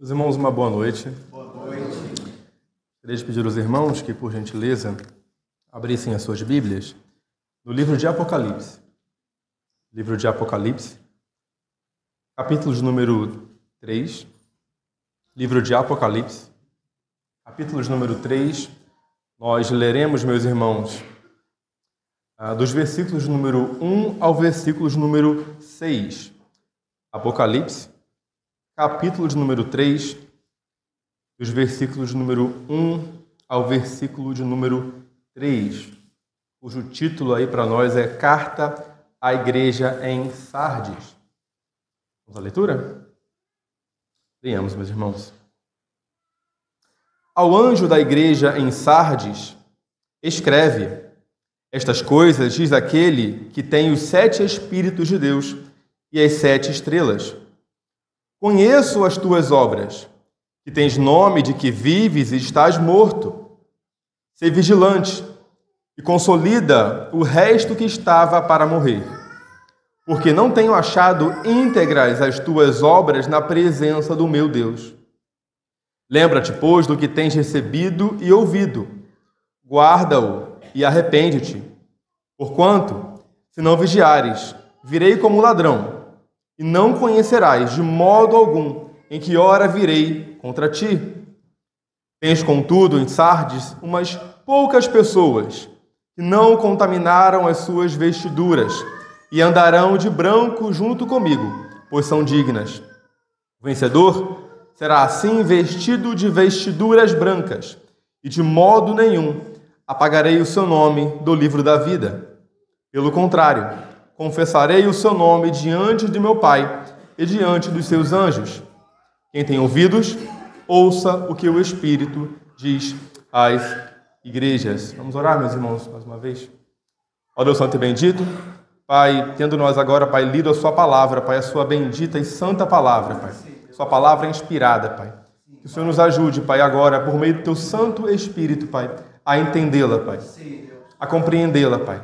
Meus irmãos, uma boa noite. Boa noite. Gostaria de pedir aos irmãos que, por gentileza, abrissem as suas Bíblias no livro de Apocalipse. Livro de Apocalipse, capítulo de número 3. Livro de Apocalipse, capítulo de número 3. Nós leremos, meus irmãos, dos versículos de número 1 ao versículo de número 6. Apocalipse, capítulo de número 3, dos versículos de número 1 ao versículo de número 3, cujo título aí para nós é Carta à Igreja em Sardes. Vamos à leitura? Leamos, meus irmãos. Ao anjo da igreja em Sardes, escreve: estas coisas diz aquele que tem os 7 Espíritos de Deus e as 7 estrelas. Conheço as tuas obras, que tens nome de que vives e estás morto. Sê vigilante e consolida o resto que estava para morrer, porque não tenho achado íntegras as tuas obras na presença do meu Deus. Lembra-te, pois, do que tens recebido e ouvido. Guarda-o e arrepende-te. Porquanto, se não vigiares, virei como ladrão, e não conhecerás de modo algum em que hora virei contra ti. Tens, contudo, em Sardes umas poucas pessoas que não contaminaram as suas vestiduras e andarão de branco junto comigo, pois são dignas. O vencedor será assim vestido de vestiduras brancas, e de modo nenhum apagarei o seu nome do livro da vida. Pelo contrário, confessarei o seu nome diante de meu Pai e diante dos seus anjos. Quem tem ouvidos, ouça o que o Espírito diz às igrejas. Vamos orar, meus irmãos, mais uma vez. Ó Deus Santo e bendito, Pai, tendo nós agora, Pai, lido a sua palavra, Pai, a sua bendita e santa palavra, Pai. Sua palavra é inspirada, Pai. Que o Senhor nos ajude, Pai, agora, por meio do teu Santo Espírito, Pai, a entendê-la, Pai, a compreendê-la, Pai.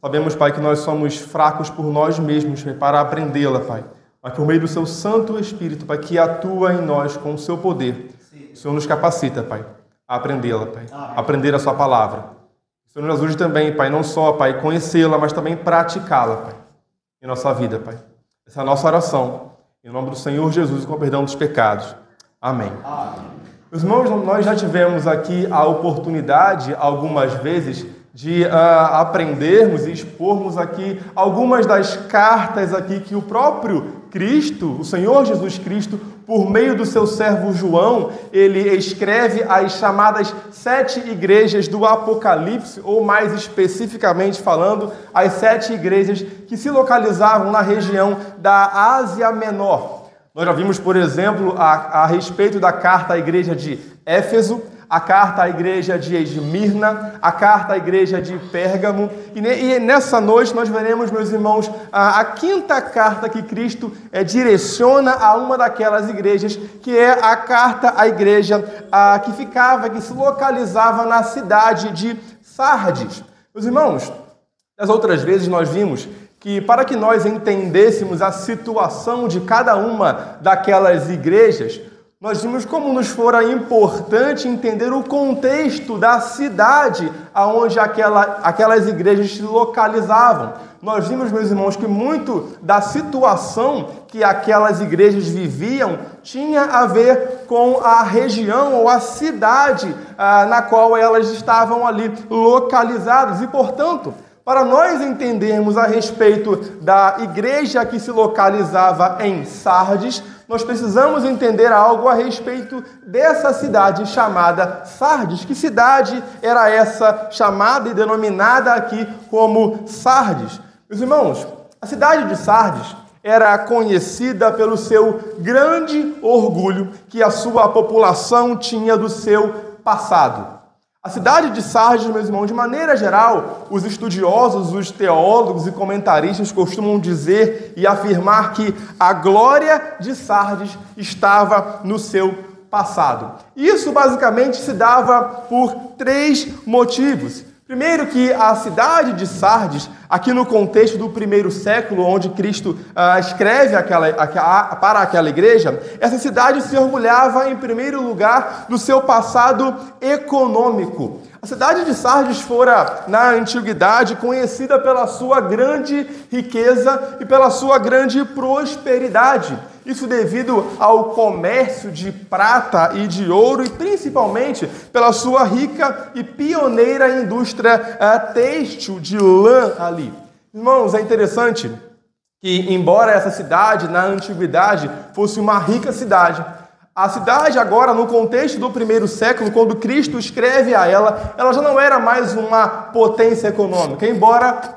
Sabemos, Pai, que nós somos fracos por nós mesmos, Pai, para aprendê-la, Pai. Mas por meio do seu Santo Espírito, Pai, que atua em nós com o seu poder, o Senhor nos capacita, Pai, a aprendê-la, Pai, a aprender a sua palavra. O Senhor nos ajude também, Pai, não só, Pai, conhecê-la, mas também praticá-la, Pai, em nossa vida, Pai. Essa é a nossa oração, em nome do Senhor Jesus, com o perdão dos pecados. Amém. Meus irmãos, nós já tivemos aqui a oportunidade, algumas vezes, de aprendermos e expormos aqui algumas das cartas aqui que o próprio Cristo, o Senhor Jesus Cristo, por meio do seu servo João, ele escreve as chamadas 7 igrejas do Apocalipse, ou mais especificamente falando, as 7 igrejas que se localizavam na região da Ásia Menor. Nós já vimos, por exemplo, a respeito da carta à igreja de Éfeso, a carta à igreja de Esmirna, a carta à igreja de Pérgamo. E nessa noite nós veremos, meus irmãos, a 5ª carta que Cristo direciona a uma daquelas igrejas, que é a carta à igreja que se localizava na cidade de Sardes. Meus irmãos, das outras vezes nós vimos que para que nós entendêssemos a situação de cada uma daquelas igrejas, nós vimos como nos fora importante entender o contexto da cidade aonde aquelas igrejas se localizavam. Nós vimos, meus irmãos, que muito da situação que aquelas igrejas viviam tinha a ver com a região ou a cidade na qual elas estavam ali localizadas. E, portanto, para nós entendermos a respeito da igreja que se localizava em Sardes, nós precisamos entender algo a respeito dessa cidade chamada Sardes. Que cidade era essa chamada e denominada aqui como Sardes? Meus irmãos, a cidade de Sardes era conhecida pelo seu grande orgulho que a sua população tinha do seu passado. A cidade de Sardes, meus irmãos, de maneira geral, os estudiosos, os teólogos e comentaristas costumam dizer e afirmar que a glória de Sardes estava no seu passado. Isso basicamente se dava por 3 motivos. Primeiro que a cidade de Sardes, aqui no contexto do primeiro século, onde Cristo escreve para aquela igreja, essa cidade se orgulhava, em primeiro lugar, do seu passado econômico. A cidade de Sardes fora, na antiguidade, conhecida pela sua grande riqueza e pela sua grande prosperidade. Isso devido ao comércio de prata e de ouro e principalmente pela sua rica e pioneira indústria têxtil de lã ali. Irmãos, é interessante que, embora essa cidade, na antiguidade, fosse uma rica cidade, a cidade agora, no contexto do primeiro século, quando Cristo escreve a ela, ela já não era mais uma potência econômica, embora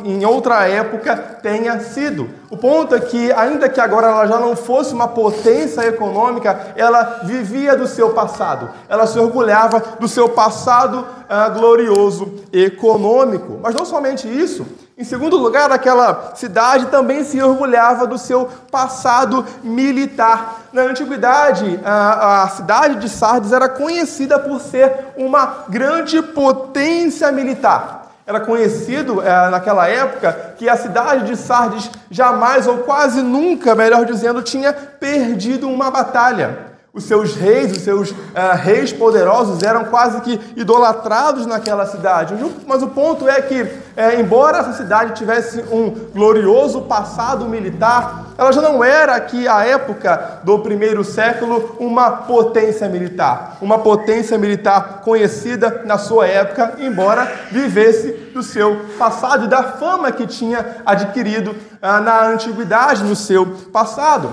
em outra época tenha sido. O ponto é que, ainda que agora ela já não fosse uma potência econômica, ela vivia do seu passado, ela se orgulhava do seu passado glorioso econômico. Mas não somente isso. Em segundo lugar, aquela cidade também se orgulhava do seu passado militar. Na antiguidade, a cidade de Sardes era conhecida por ser uma grande potência militar. Era conhecido naquela época que a cidade de Sardes jamais ou quase nunca, melhor dizendo, tinha perdido uma batalha. Os seus reis poderosos eram quase que idolatrados naquela cidade. Mas o ponto é que, embora essa cidade tivesse um glorioso passado militar, ela já não era aqui, à época do primeiro século, uma potência militar. Uma potência militar conhecida na sua época, embora vivesse do seu passado e da fama que tinha adquirido na antiguidade, no seu passado.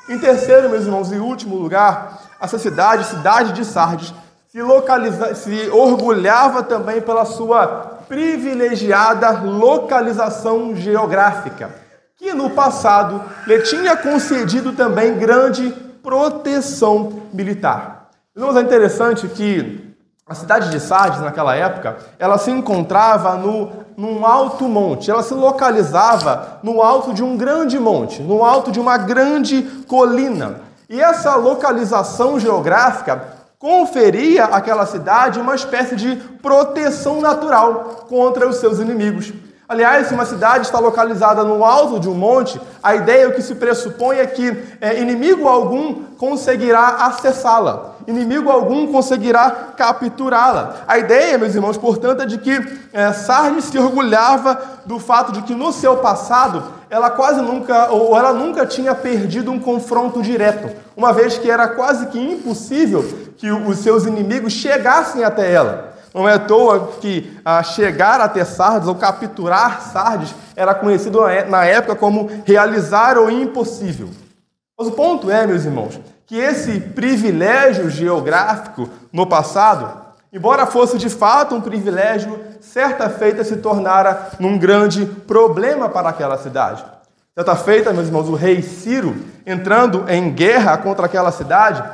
Em terceiro, meus irmãos, e último lugar, essa cidade de Sardes, se orgulhava também pela sua privilegiada localização geográfica, que no passado lhe tinha concedido também grande proteção militar. Irmãos, é interessante que a cidade de Sardes, naquela época, ela se encontrava num alto monte, ela se localizava no alto de um grande monte, no alto de uma grande colina. E essa localização geográfica conferia àquela cidade uma espécie de proteção natural contra os seus inimigos. Aliás, se uma cidade está localizada no alto de um monte, a ideia, o que se pressupõe é que inimigo algum conseguirá acessá-la. Inimigo algum conseguirá capturá-la. A ideia, meus irmãos, portanto, é de que Sardes se orgulhava do fato de que no seu passado ela nunca tinha perdido um confronto direto, uma vez que era quase que impossível que os seus inimigos chegassem até ela. Não é à toa que chegar até Sardes ou capturar Sardes era conhecido na época como realizar o impossível. Mas o ponto é, meus irmãos, que esse privilégio geográfico no passado, embora fosse de fato um privilégio, certa feita se tornara num grande problema para aquela cidade. Certa feita, meus irmãos, o rei Ciro, entrando em guerra contra aquela cidade,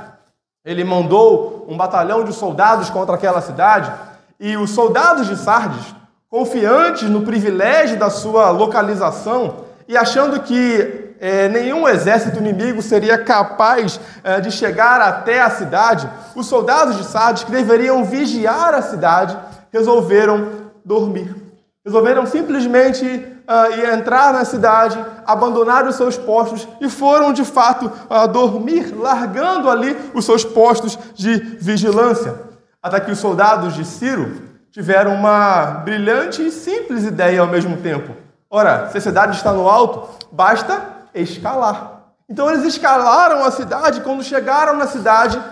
ele mandou um batalhão de soldados contra aquela cidade, e os soldados de Sardes, confiantes no privilégio da sua localização e achando que nenhum exército inimigo seria capaz de chegar até a cidade, os soldados de Sardes, que deveriam vigiar a cidade, resolveram dormir. Resolveram simplesmente entrar na cidade, abandonar os seus postos e foram, de fato, dormir, largando ali os seus postos de vigilância. Até que os soldados de Ciro tiveram uma brilhante e simples ideia ao mesmo tempo. Ora, se a cidade está no alto, basta escalar. Então eles escalaram a cidade. Quando chegaram na cidade,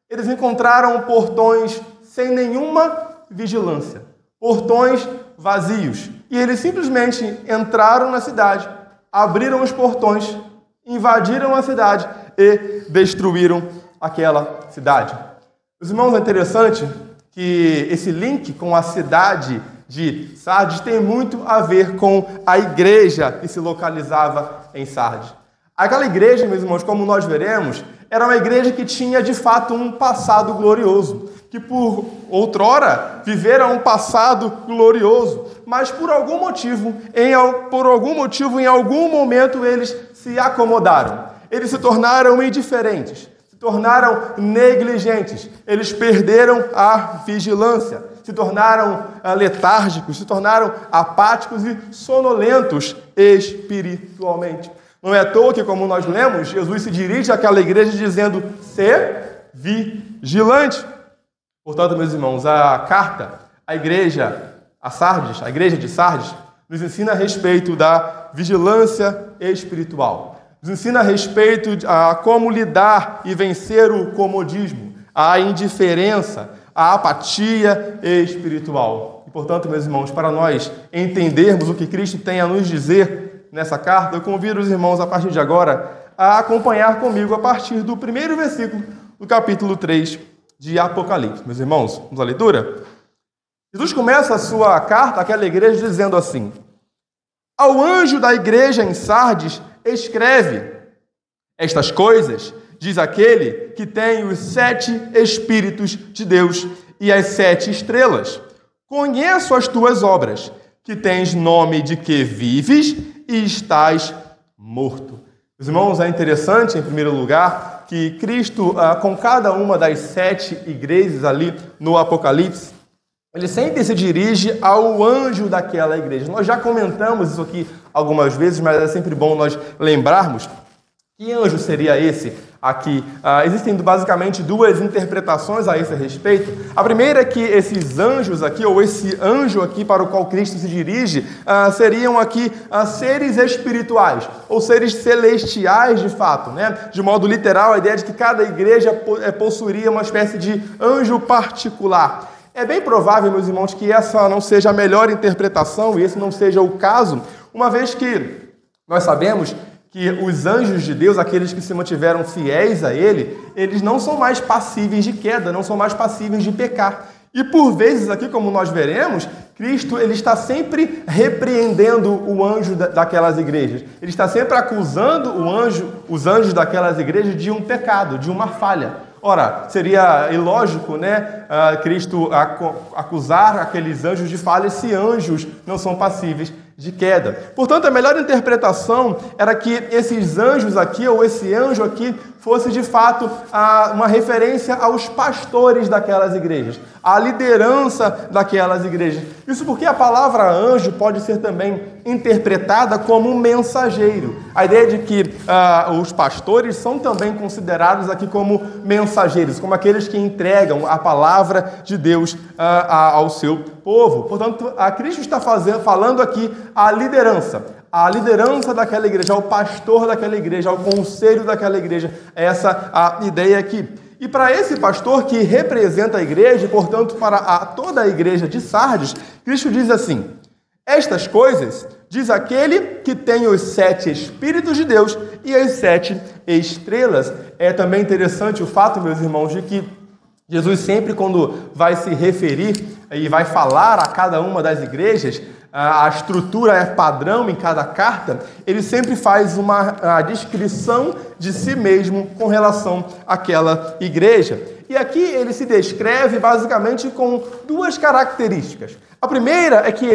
eles encontraram portões sem nenhuma vigilância, portões vazios. E eles simplesmente entraram na cidade, abriram os portões, invadiram a cidade e destruíram aquela cidade. Os irmãos, é interessante que esse link com a cidade de Sardes tem muito a ver com a igreja que se localizava em Sardes. Aquela igreja, meus irmãos, como nós veremos, era uma igreja que tinha, de fato, um passado glorioso, que por outrora vivera um passado glorioso, mas por algum motivo, em algum momento, eles se acomodaram. Eles se tornaram indiferentes, se tornaram negligentes, eles perderam a vigilância, se tornaram letárgicos, se tornaram apáticos e sonolentos espiritualmente. Não é à toa que, como nós lemos, Jesus se dirige àquela igreja dizendo: "Sê vigilante". Portanto, meus irmãos, a carta à igreja, a Sardes, a igreja de Sardes, nos ensina a respeito da vigilância espiritual. Nos ensina a respeito de como lidar e vencer o comodismo, a indiferença, a apatia espiritual. E, portanto, meus irmãos, para nós entendermos o que Cristo tem a nos dizer nessa carta, eu convido os irmãos, a partir de agora, a acompanhar comigo a partir do primeiro versículo do capítulo 3 de Apocalipse. Meus irmãos, vamos à leitura? Jesus começa a sua carta àquela igreja dizendo assim: "Ao anjo da igreja em Sardes, escreve: estas coisas diz aquele que tem os 7 Espíritos de Deus e as 7 estrelas. Conheço as tuas obras, que tens nome de que vives e estás morto." Meus irmãos, é interessante, em primeiro lugar, que Cristo, com cada uma das 7 igrejas ali no Apocalipse, ele sempre se dirige ao anjo daquela igreja. Nós já comentamos isso aqui algumas vezes, mas é sempre bom nós lembrarmos. Que anjo seria esse aqui? Existem basicamente 2 interpretações a esse respeito. A primeira é que esses anjos aqui, ou esse anjo aqui para o qual Cristo se dirige, seriam aqui seres espirituais, ou seres celestiais de fato, né? De modo literal, a ideia de que cada igreja possuiria uma espécie de anjo particular. É bem provável, meus irmãos, que essa não seja a melhor interpretação, e esse não seja o caso, uma vez que nós sabemos que os anjos de Deus, aqueles que se mantiveram fiéis a Ele, eles não são mais passíveis de queda, não são mais passíveis de pecar. E por vezes aqui, como nós veremos, Cristo ele está sempre repreendendo o anjo daquelas igrejas. Ele está sempre acusando os anjos daquelas igrejas de um pecado, de uma falha. Ora, seria ilógico, né, Cristo acusar aqueles anjos de falha se anjos não são passíveis de queda. Portanto, a melhor interpretação era que esses anjos aqui, ou esse anjo aqui, fosse de fato uma referência aos pastores daquelas igrejas, à liderança daquelas igrejas. Isso porque a palavra anjo pode ser também interpretada como um mensageiro. A ideia de que os pastores são também considerados aqui como mensageiros, como aqueles que entregam a palavra de Deus ao seu povo. Portanto, Cristo está falando aqui a liderança daquela igreja, ao pastor daquela igreja, ao conselho daquela igreja. Essa a ideia aqui. E para esse pastor que representa a igreja, e portanto para toda a igreja de Sardes, Cristo diz assim: estas coisas diz aquele que tem os 7 Espíritos de Deus e as 7 estrelas. É também interessante o fato, meus irmãos, de que Jesus sempre, quando vai se referir e vai falar a cada uma das igrejas, a estrutura é padrão em cada carta, ele sempre faz uma descrição de si mesmo com relação àquela igreja. E aqui ele se descreve basicamente com 2 características. A primeira é que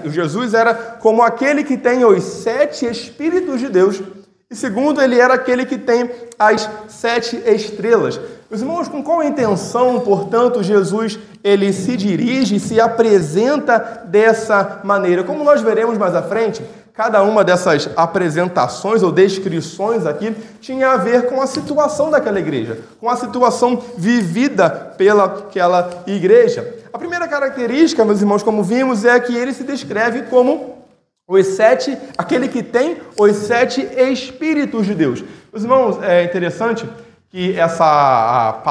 Jesus era como aquele que tem os 7 Espíritos de Deus. E segundo, ele era aquele que tem as 7 estrelas. Meus irmãos, com qual intenção, portanto, Jesus ele se dirige, se apresenta dessa maneira? Como nós veremos mais à frente, cada uma dessas apresentações ou descrições aqui tinha a ver com a situação daquela igreja, com a situação vivida pelaquela igreja. A primeira característica, meus irmãos, como vimos, é que ele se descreve como aquele que tem os 7 Espíritos de Deus. Meus irmãos, é interessante que essa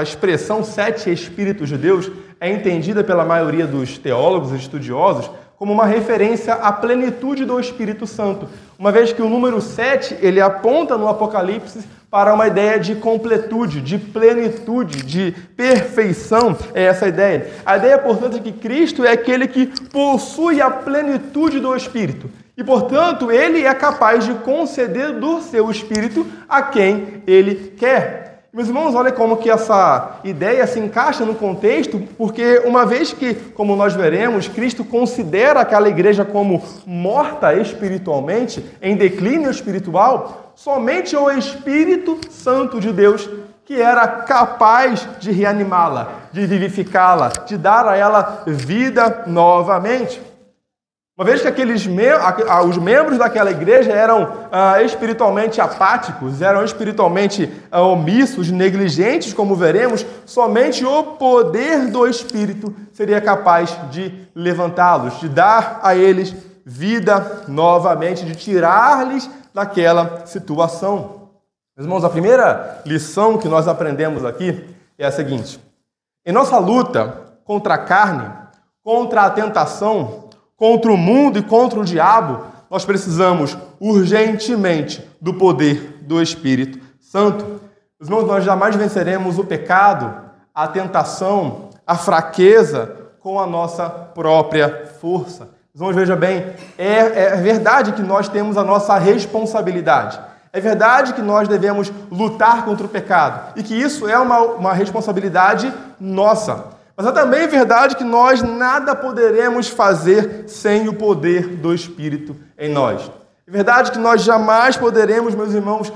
expressão 7 Espíritos de Deus é entendida pela maioria dos teólogos e estudiosos como uma referência à plenitude do Espírito Santo, uma vez que o número 7 ele aponta no Apocalipse para uma ideia de completude, de plenitude, de perfeição, é essa ideia. A ideia, portanto, é que Cristo é aquele que possui a plenitude do Espírito e, portanto, ele é capaz de conceder do seu Espírito a quem ele quer. Meus irmãos, olha como que essa ideia se encaixa no contexto, porque uma vez que, como nós veremos, Cristo considera aquela igreja como morta espiritualmente, em declínio espiritual, somente o Espírito Santo de Deus que era capaz de reanimá-la, de vivificá-la, de dar a ela vida novamente. Uma vez que os membros daquela igreja eram espiritualmente apáticos, eram espiritualmente omissos, negligentes, como veremos, somente o poder do Espírito seria capaz de levantá-los, de dar a eles vida novamente, de tirar-lhes daquela situação. Meus irmãos, a primeira lição que nós aprendemos aqui é a seguinte: em nossa luta contra a carne, contra a tentação, contra o mundo e contra o diabo, nós precisamos urgentemente do poder do Espírito Santo. Meus irmãos, nós jamais venceremos o pecado, a tentação, a fraqueza com a nossa própria força. Meus irmãos, veja bem, é verdade que nós temos a nossa responsabilidade. É verdade que nós devemos lutar contra o pecado e que isso é uma responsabilidade nossa. Mas é também verdade que nós nada poderemos fazer sem o poder do Espírito em nós. É verdade que nós jamais poderemos, meus irmãos,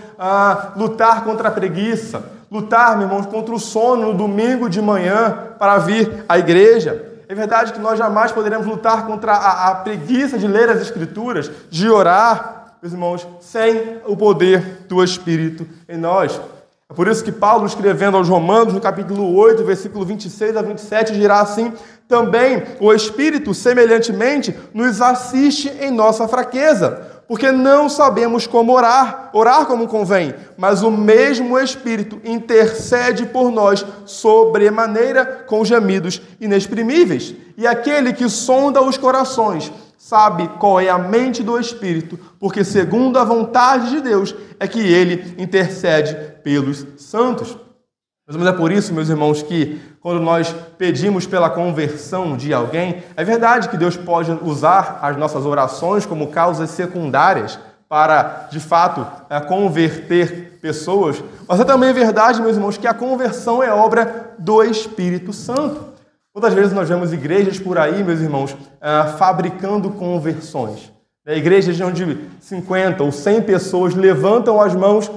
lutar contra a preguiça, lutar, meus irmãos, contra o sono no domingo de manhã para vir à igreja. É verdade que nós jamais poderemos lutar contra a preguiça de ler as Escrituras, de orar, meus irmãos, sem o poder do Espírito em nós. É por isso que Paulo, escrevendo aos Romanos, no capítulo 8, versículo 26 a 27, dirá assim: também o Espírito, semelhantemente, nos assiste em nossa fraqueza, porque não sabemos como orar como convém, mas o mesmo Espírito intercede por nós sobremaneira com gemidos inexprimíveis. E aquele que sonda os corações sabe qual é a mente do Espírito, porque segundo a vontade de Deus é que ele intercede pelos santos. Mas é por isso, meus irmãos, que quando nós pedimos pela conversão de alguém, é verdade que Deus pode usar as nossas orações como causas secundárias para, de fato, converter pessoas, mas é também verdade, meus irmãos, que a conversão é obra do Espírito Santo. Quantas vezes nós vemos igrejas por aí, meus irmãos, fabricando conversões? Igrejas onde 50 ou 100 pessoas levantam as mãos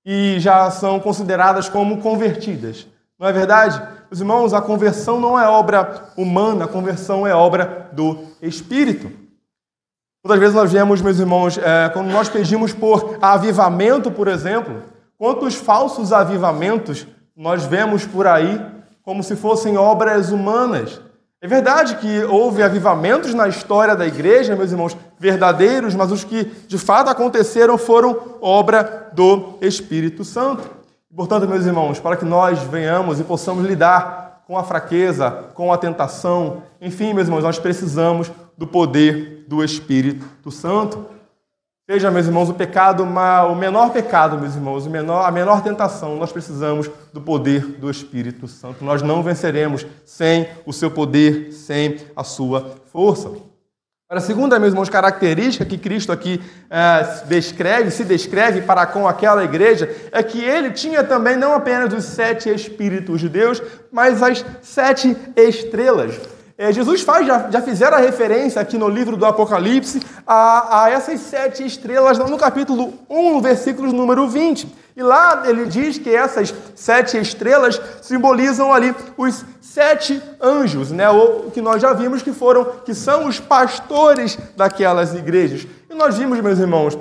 e já são consideradas como convertidas. Não é verdade? Meus irmãos, a conversão não é obra humana, a conversão é obra do Espírito. Quantas vezes nós vemos, meus irmãos, quando nós pedimos por avivamento, por exemplo, quantos falsos avivamentos nós vemos por aí como se fossem obras humanas. É verdade que houve avivamentos na história da igreja, meus irmãos, verdadeiros, mas os que de fato aconteceram foram obra do Espírito Santo. Portanto, meus irmãos, para que nós venhamos e possamos lidar com a fraqueza, com a tentação, enfim, meus irmãos, nós precisamos do poder do Espírito Santo. Seja, meus irmãos, o menor pecado, meus irmãos, a menor tentação, nós precisamos do poder do Espírito Santo. Nós não venceremos sem o seu poder, sem a sua força. A segunda, meus irmãos, característica que Cristo aqui se descreve para com aquela igreja é que ele tinha também não apenas os 7 Espíritos de Deus, mas as 7 estrelas. Jesus já fizeram a referência aqui no livro do Apocalipse a essas 7 estrelas no capítulo 1, no versículo número 20. E lá ele diz que essas 7 estrelas simbolizam ali os 7 anjos, né? O que nós já vimos que são os pastores daquelas igrejas. E nós vimos, meus irmãos,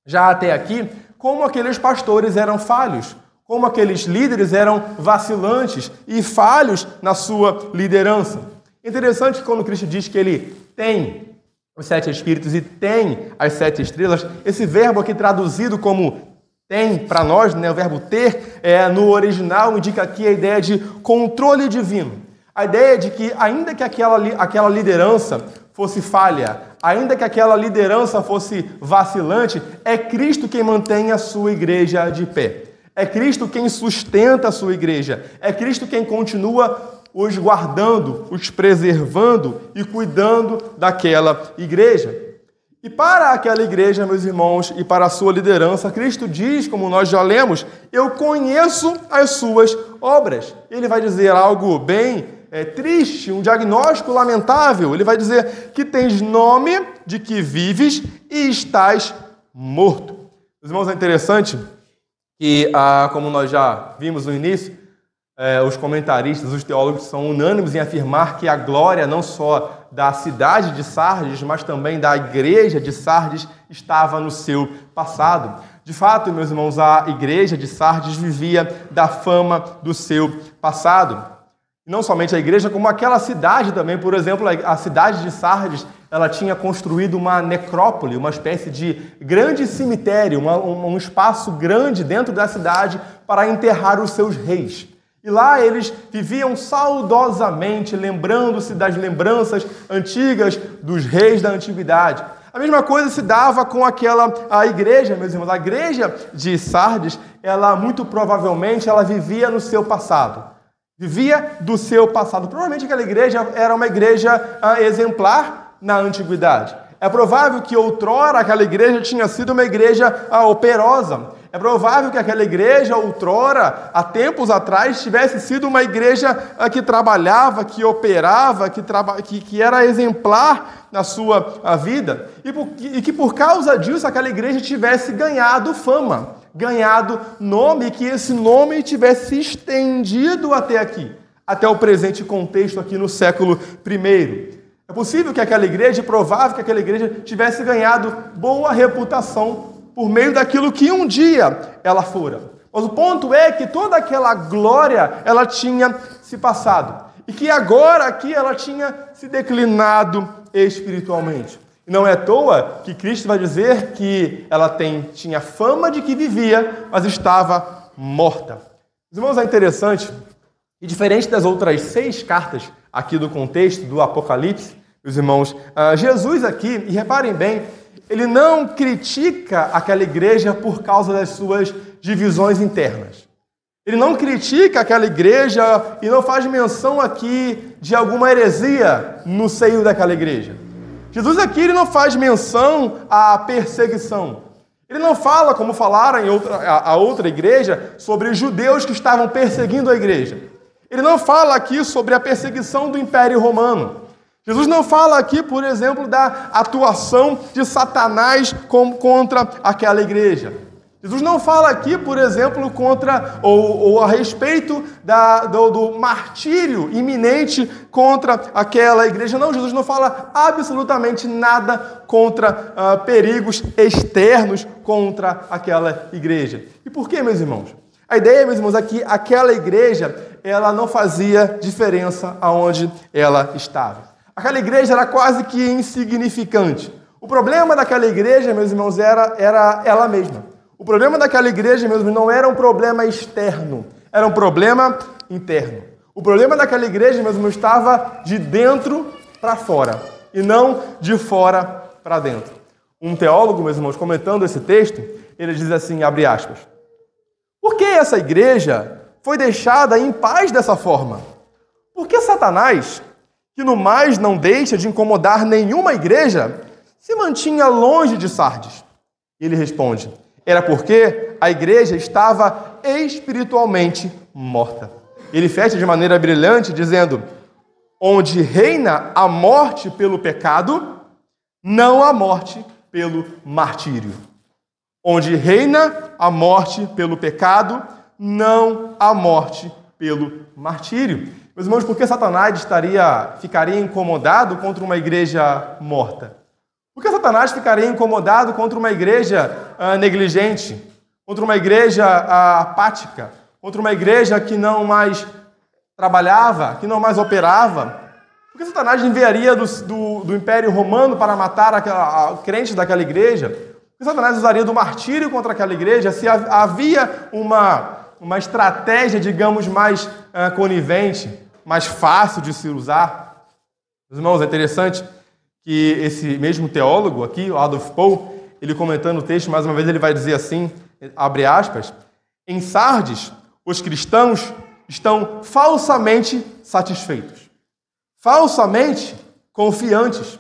já até aqui, como aqueles pastores eram falhos, como aqueles líderes eram vacilantes e falhos na sua liderança. Interessante que quando Cristo diz que ele tem os 7 Espíritos e tem as 7 estrelas, esse verbo aqui traduzido como tem para nós, né, o verbo ter, no original indica aqui a ideia de controle divino. A ideia de que ainda que aquela liderança fosse falha, ainda que aquela liderança fosse vacilante, é Cristo quem mantém a sua igreja de pé. É Cristo quem sustenta a sua igreja. É Cristo quem continua os guardando, os preservando e cuidando daquela igreja. E para aquela igreja, meus irmãos, e para a sua liderança, Cristo diz, como nós já lemos, eu conheço as suas obras. Ele vai dizer algo bem triste, um diagnóstico lamentável. Ele vai dizer que tens nome de que vives e estás morto. Meus irmãos, é interessante que, como nós já vimos no início, os comentaristas, os teólogos são unânimes em afirmar que a glória não só da cidade de Sardes, mas também da igreja de Sardes estava no seu passado. De fato, meus irmãos, a igreja de Sardes vivia da fama do seu passado. E não somente a igreja, como aquela cidade também. Por exemplo, a cidade de Sardes, ela tinha construído uma necrópole, uma espécie de grande cemitério, um espaço grande dentro da cidade para enterrar os seus reis. E lá eles viviam saudosamente, lembrando-se das lembranças antigas dos reis da antiguidade. A mesma coisa se dava com a igreja, meus irmãos. A igreja de Sardes, ela muito provavelmente ela vivia no seu passado. Vivia do seu passado. Provavelmente aquela igreja era uma igreja exemplar na antiguidade. É provável que outrora aquela igreja tinha sido uma igreja operosa. É provável que aquela igreja outrora, há tempos atrás, tivesse sido uma igreja que trabalhava, que operava, que era exemplar na sua vida. E que por causa disso aquela igreja tivesse ganhado fama, ganhado nome, e que esse nome tivesse se estendido até aqui, até o presente contexto aqui no século I. É possível que aquela igreja, provável que aquela igreja tivesse ganhado boa reputação por meio daquilo que um dia ela fora. Mas o ponto é que toda aquela glória, ela tinha se passado. E que agora aqui ela tinha se declinado espiritualmente. E não é à toa que Cristo vai dizer que ela tinha fama de que vivia, mas estava morta. Meus irmãos, é interessante, e diferente das outras 6 cartas aqui do contexto do Apocalipse, meus irmãos, Jesus aqui, e reparem bem, ele não critica aquela igreja por causa das suas divisões internas. Ele não critica aquela igreja e não faz menção aqui de alguma heresia no seio daquela igreja. Jesus aqui ele não faz menção à perseguição. Ele não fala, como falaram a outra igreja, sobre os judeus que estavam perseguindo a igreja. Ele não fala aqui sobre a perseguição do Império Romano. Jesus não fala aqui, por exemplo, da atuação de Satanás contra aquela igreja. Jesus não fala aqui, por exemplo, contra ou a respeito do martírio iminente contra aquela igreja. Não, Jesus não fala absolutamente nada contra perigos externos contra aquela igreja. E por quê, meus irmãos? A ideia, meus irmãos, é que aquela igreja ela não fazia diferença aonde ela estava. Aquela igreja era quase que insignificante. O problema daquela igreja, meus irmãos, era ela mesma. O problema daquela igreja, meus irmãos, não era um problema externo, era um problema interno. O problema daquela igreja, meus irmãos, estava de dentro para fora, e não de fora para dentro. Um teólogo, meus irmãos, comentando esse texto, ele diz assim, abre aspas, por que essa igreja foi deixada em paz dessa forma? Por que Satanás, que no mais não deixa de incomodar nenhuma igreja, se mantinha longe de Sardes? Ele responde, era porque a igreja estava espiritualmente morta. Ele fecha de maneira brilhante dizendo, onde reina a morte pelo pecado, não a morte pelo martírio. Onde reina a morte pelo pecado, não a morte pelo martírio. Meus irmãos, por que Satanás ficaria incomodado contra uma igreja morta? Por que Satanás ficaria incomodado contra uma igreja negligente? Contra uma igreja apática? Contra uma igreja que não mais trabalhava, que não mais operava? Por que Satanás enviaria do Império Romano para matar crentes daquela igreja? Por que Satanás usaria do martírio contra aquela igreja se havia uma estratégia, digamos, mais conivente, mais fácil de se usar? Meus irmãos, é interessante que esse mesmo teólogo aqui, o Adolf Paul, ele comentando o texto, mais uma vez ele vai dizer assim, abre aspas, em Sardes, os cristãos estão falsamente satisfeitos, falsamente confiantes,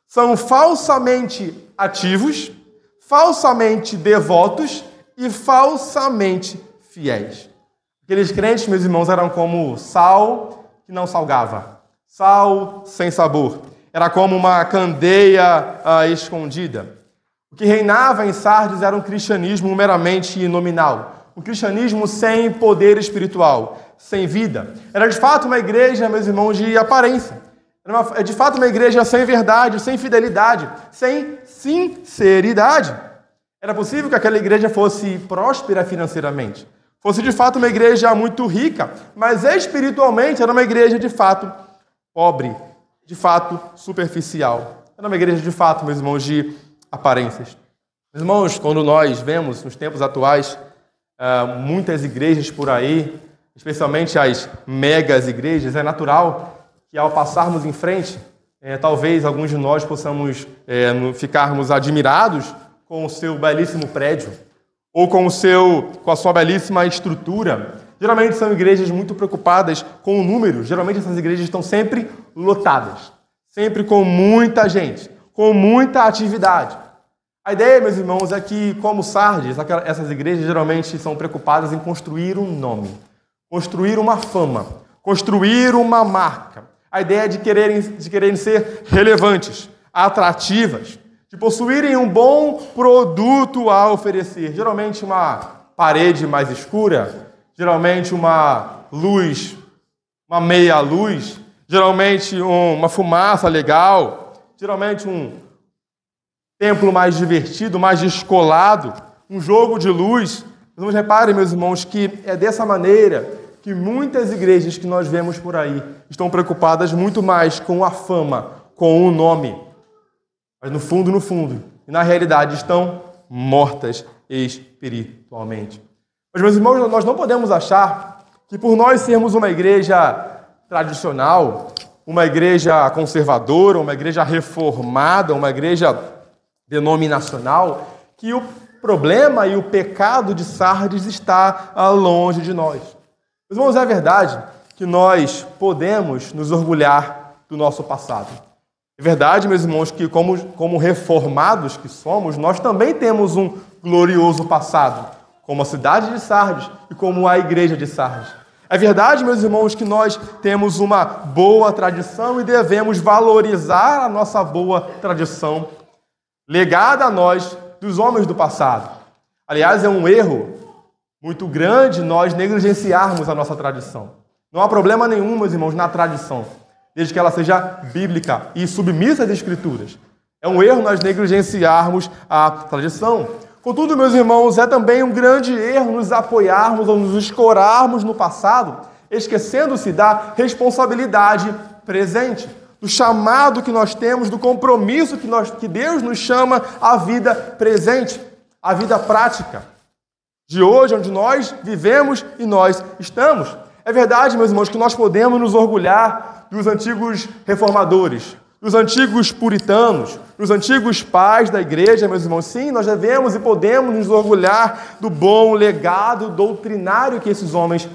são falsamente ativos, falsamente devotos e falsamente fiéis. Aqueles crentes, meus irmãos, eram como sal que não salgava, sal sem sabor. Era como uma candeia escondida. O que reinava em Sardes era um cristianismo meramente nominal. um cristianismo sem poder espiritual, sem vida. Era de fato uma igreja, meus irmãos, de aparência. Era de fato uma igreja sem verdade, sem fidelidade, sem sinceridade. Era possível que aquela igreja fosse próspera financeiramente, fosse de fato uma igreja muito rica, mas espiritualmente era uma igreja de fato pobre, de fato superficial. Era uma igreja de fato, meus irmãos, de aparências. Meus irmãos, quando nós vemos nos tempos atuais muitas igrejas por aí, especialmente as megas igrejas, é natural que ao passarmos em frente, talvez alguns de nós possamos ficarmos admirados com o seu belíssimo prédio ou com a sua belíssima estrutura. Geralmente são igrejas muito preocupadas com o número. Geralmente essas igrejas estão sempre lotadas, sempre com muita gente, com muita atividade. A ideia, meus irmãos, é que, como Sardes, essas igrejas geralmente são preocupadas em construir um nome, construir uma fama, construir uma marca. A ideia é de quererem ser relevantes, atrativas, de possuírem um bom produto a oferecer. Geralmente uma parede mais escura, geralmente uma luz, uma meia luz, geralmente uma fumaça legal, geralmente um templo mais divertido, mais descolado, um jogo de luz. Mas reparem, meus irmãos, que é dessa maneira que muitas igrejas que nós vemos por aí estão preocupadas muito mais com a fama, com o nome. Mas no fundo, e na realidade estão mortas espiritualmente. Mas, meus irmãos, nós não podemos achar que por nós sermos uma igreja tradicional, uma igreja conservadora, uma igreja reformada, uma igreja denominacional, que o problema e o pecado de Sardes está longe de nós. Meus irmãos, é verdade que nós podemos nos orgulhar do nosso passado. É verdade, meus irmãos, que como reformados que somos, nós também temos um glorioso passado, como a cidade de Sardes e como a igreja de Sardes. É verdade, meus irmãos, que nós temos uma boa tradição e devemos valorizar a nossa boa tradição legada a nós dos homens do passado. Aliás, é um erro muito grande nós negligenciarmos a nossa tradição. Não há problema nenhum, meus irmãos, na tradição, desde que ela seja bíblica e submissa às Escrituras. É um erro nós negligenciarmos a tradição. Contudo, meus irmãos, é também um grande erro nos apoiarmos ou nos escorarmos no passado, esquecendo-se da responsabilidade presente, do chamado que nós temos, do compromisso que Deus nos chama à vida presente, à vida prática, de hoje, onde nós vivemos e nós estamos. É verdade, meus irmãos, que nós podemos nos orgulhar dos antigos reformadores, dos antigos puritanos, dos antigos pais da igreja, meus irmãos. Sim, nós devemos e podemos nos orgulhar do bom legado doutrinário que esses homens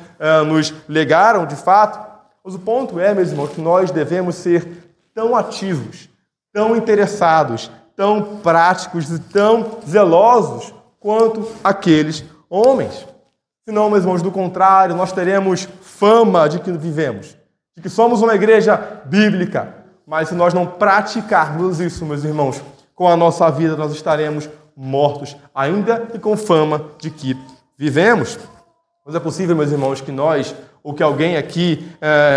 nos legaram, de fato. Mas o ponto é, meus irmãos, que nós devemos ser tão ativos, tão interessados, tão práticos e tão zelosos quanto aqueles homens. Senão, meus irmãos, do contrário, nós teremos fama de que vivemos, de que somos uma igreja bíblica. Mas se nós não praticarmos isso, meus irmãos, com a nossa vida, nós estaremos mortos, ainda e com fama de que vivemos. Mas é possível, meus irmãos, que nós, ou que alguém aqui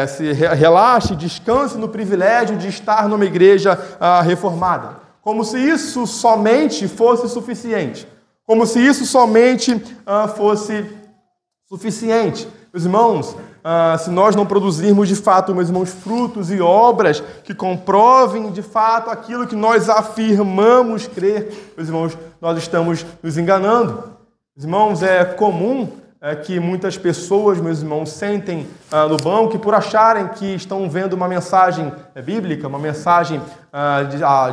se relaxe, descanse no privilégio de estar numa igreja reformada. Como se isso somente fosse suficiente. Como se isso somente fosse suficiente. Meus irmãos, se nós não produzirmos de fato, meus irmãos, frutos e obras que comprovem de fato aquilo que nós afirmamos crer, meus irmãos, nós estamos nos enganando. Meus irmãos, é comum que muitas pessoas, meus irmãos, sentem no banco e por acharem que estão vendo uma mensagem bíblica, uma mensagem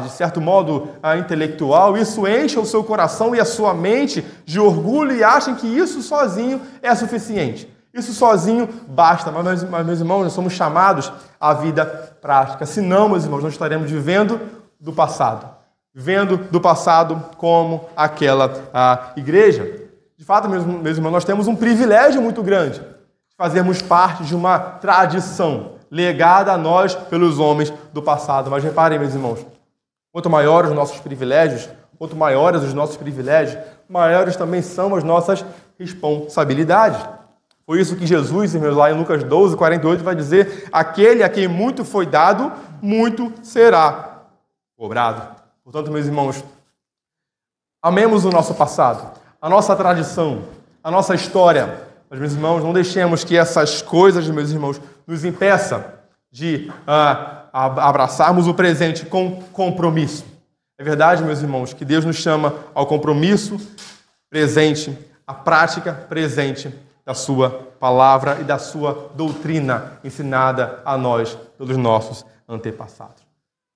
de certo modo intelectual, isso enche o seu coração e a sua mente de orgulho e achem que isso sozinho é suficiente. Isso sozinho basta, mas meus irmãos, nós somos chamados à vida prática. Senão, meus irmãos, nós estaremos vivendo do passado. Vivendo do passado como aquela igreja. De fato, meus irmãos, nós temos um privilégio muito grande de fazermos parte de uma tradição legada a nós pelos homens do passado. Mas reparem, meus irmãos, quanto maiores os nossos privilégios, quanto maiores os nossos privilégios, maiores também são as nossas responsabilidades. Foi isso que Jesus, irmãos, lá em Lucas 12, 48, vai dizer: aquele a quem muito foi dado, muito será cobrado. Portanto, meus irmãos, amemos o nosso passado, a nossa tradição, a nossa história. Mas, meus irmãos, não deixemos que essas coisas, meus irmãos, nos impeçam de abraçarmos o presente com compromisso. É verdade, meus irmãos, que Deus nos chama ao compromisso presente, à prática presente da sua palavra e da sua doutrina ensinada a nós pelos nossos antepassados.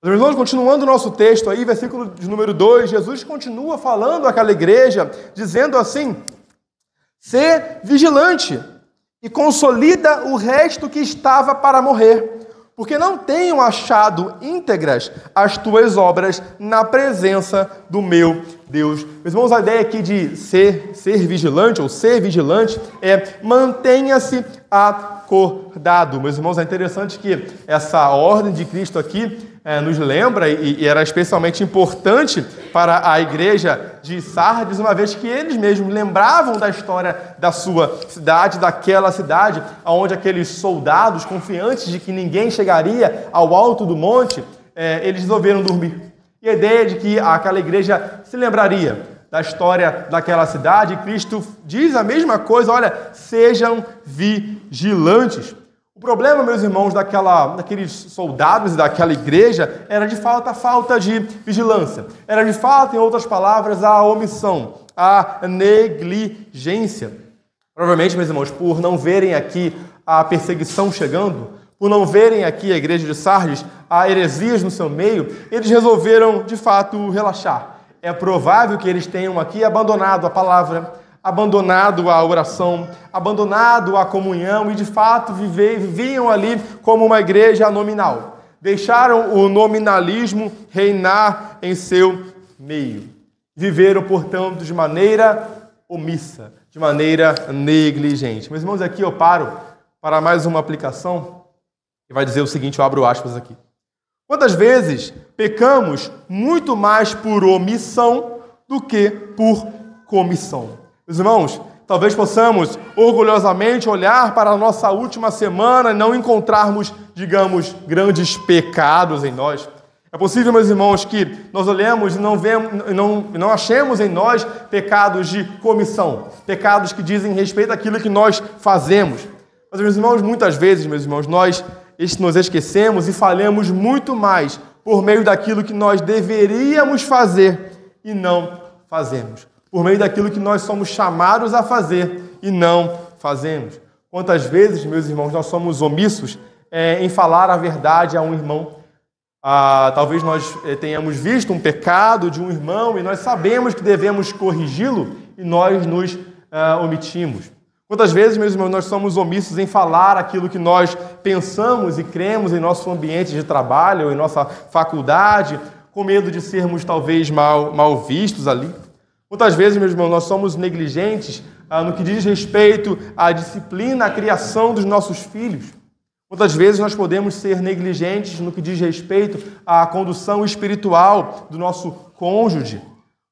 Meus irmãos, continuando o nosso texto aí, versículo de número 2, Jesus continua falando àquela igreja, dizendo assim: sê vigilante e consolida o resto que estava para morrer, porque não tenho achado íntegras as tuas obras na presença do meu Deus. Meus irmãos, a ideia aqui de ser vigilante ou ser vigilante é mantenha-se acordado. Meus irmãos, é interessante que essa ordem de Cristo aqui nos lembra, e era especialmente importante para a igreja de Sardes, uma vez que eles mesmos lembravam da história da sua cidade, daquela cidade, onde aqueles soldados, confiantes de que ninguém chegaria ao alto do monte, eles resolveram dormir. E a ideia de que aquela igreja se lembraria da história daquela cidade, Cristo diz a mesma coisa: olha, sejam vigilantes. O problema, meus irmãos, daqueles soldados e daquela igreja era de fato a falta de vigilância. Era de fato, em outras palavras, a omissão, a negligência. Provavelmente, meus irmãos, por não verem aqui a perseguição chegando, por não verem aqui a igreja de Sardes, a heresias no seu meio, eles resolveram, de fato, relaxar. É provável que eles tenham aqui abandonado a palavra, abandonado a oração, abandonado a comunhão e, de fato, viviam ali como uma igreja nominal. Deixaram o nominalismo reinar em seu meio. Viveram, portanto, de maneira omissa, de maneira negligente. Meus irmãos, aqui eu paro para mais uma aplicação e vai dizer o seguinte, eu abro aspas aqui. Quantas vezes pecamos muito mais por omissão do que por comissão? Meus irmãos, talvez possamos orgulhosamente olhar para a nossa última semana e não encontrarmos, digamos, grandes pecados em nós. É possível, meus irmãos, que nós olhemos e não achemos em nós pecados de comissão, pecados que dizem respeito àquilo que nós fazemos. Mas, meus irmãos, muitas vezes, meus irmãos, nós nos esquecemos e falhamos muito mais por meio daquilo que nós deveríamos fazer e não fazemos. Por meio daquilo que nós somos chamados a fazer e não fazemos. Quantas vezes, meus irmãos, nós somos omissos em falar a verdade a um irmão. Talvez nós tenhamos visto um pecado de um irmão e nós sabemos que devemos corrigi-lo e nós nos omitimos. Quantas vezes, meus irmãos, nós somos omissos em falar aquilo que nós pensamos e cremos em nosso ambiente de trabalho, em nossa faculdade, com medo de sermos talvez mal vistos ali. Quantas vezes, meus irmãos, nós somos negligentes no que diz respeito à disciplina, à criação dos nossos filhos. Quantas vezes nós podemos ser negligentes no que diz respeito à condução espiritual do nosso cônjuge.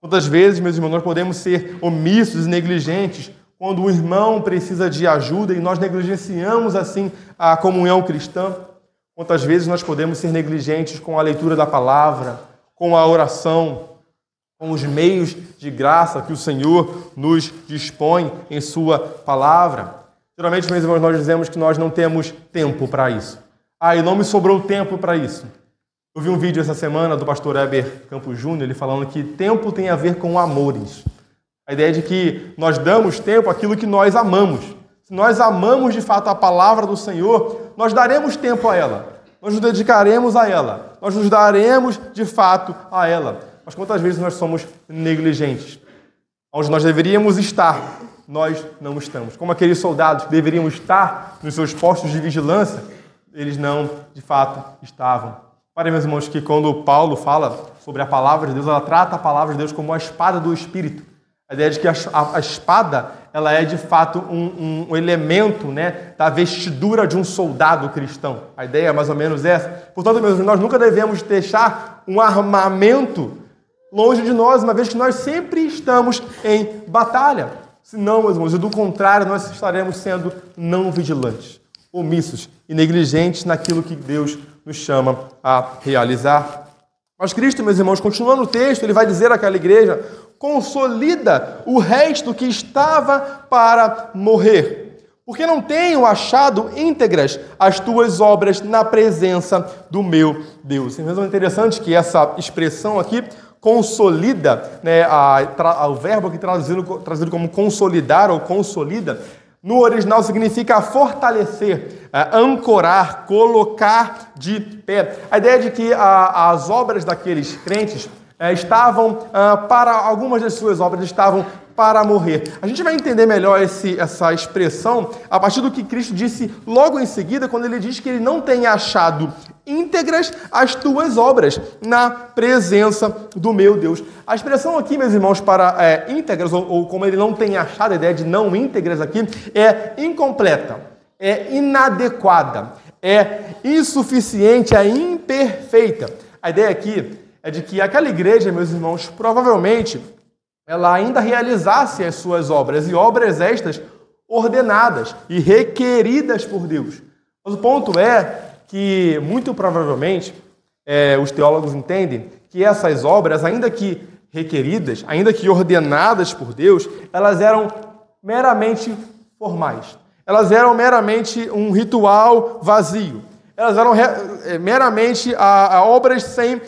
Quantas vezes, meus irmãos, nós podemos ser omissos e negligentes quando um irmão precisa de ajuda e nós negligenciamos assim a comunhão cristã. Quantas vezes nós podemos ser negligentes com a leitura da palavra, com a oração, com os meios de graça que o Senhor nos dispõe em sua palavra. Geralmente, meus irmãos, nós dizemos que nós não temos tempo para isso. E não me sobrou tempo para isso. Eu vi um vídeo essa semana do pastor Heber Campos Júnior, ele falando que tempo tem a ver com amores. A ideia de que nós damos tempo àquilo que nós amamos. Se nós amamos de fato a palavra do Senhor, nós daremos tempo a ela. Nós nos dedicaremos a ela. Nós nos daremos de fato a ela. Mas quantas vezes nós somos negligentes? Onde nós deveríamos estar, nós não estamos. Como aqueles soldados que deveriam estar nos seus postos de vigilância, eles não, de fato, estavam. Parem, meus irmãos, que quando Paulo fala sobre a palavra de Deus, ela trata a palavra de Deus como a espada do Espírito. A ideia de que a espada ela é, de fato, um elemento, né, da vestidura de um soldado cristão. A ideia é mais ou menos essa. Portanto, meus irmãos, nós nunca devemos deixar um armamento longe de nós, uma vez que nós sempre estamos em batalha. Se não, meus irmãos, e do contrário, nós estaremos sendo não vigilantes, omissos e negligentes naquilo que Deus nos chama a realizar. Mas Cristo, meus irmãos, continuando o texto, ele vai dizer àquela igreja: consolida o resto que estava para morrer, porque não tenho achado íntegras as tuas obras na presença do meu Deus. É interessante que essa expressão aqui, consolida, né, o verbo aqui traduzido como consolidar ou consolida, no original significa fortalecer, ancorar, colocar de pé. A ideia de que as obras daqueles crentes algumas das suas obras estavam para morrer. A gente vai entender melhor essa expressão a partir do que Cristo disse logo em seguida, quando ele diz que ele não tem achado íntegras as tuas obras na presença do meu Deus. A expressão aqui, meus irmãos, para íntegras, ou como ele não tem achado, a ideia de não íntegras aqui, é incompleta, é inadequada, é insuficiente, é imperfeita. A ideia aqui é de que aquela igreja, meus irmãos, provavelmente ela ainda realizasse as suas obras, e obras estas ordenadas e requeridas por Deus. Mas o ponto é que, muito provavelmente, os teólogos entendem que essas obras, ainda que requeridas, ainda que ordenadas por Deus, elas eram meramente formais. Elas eram meramente um ritual vazio. Elas eram meramente obras sem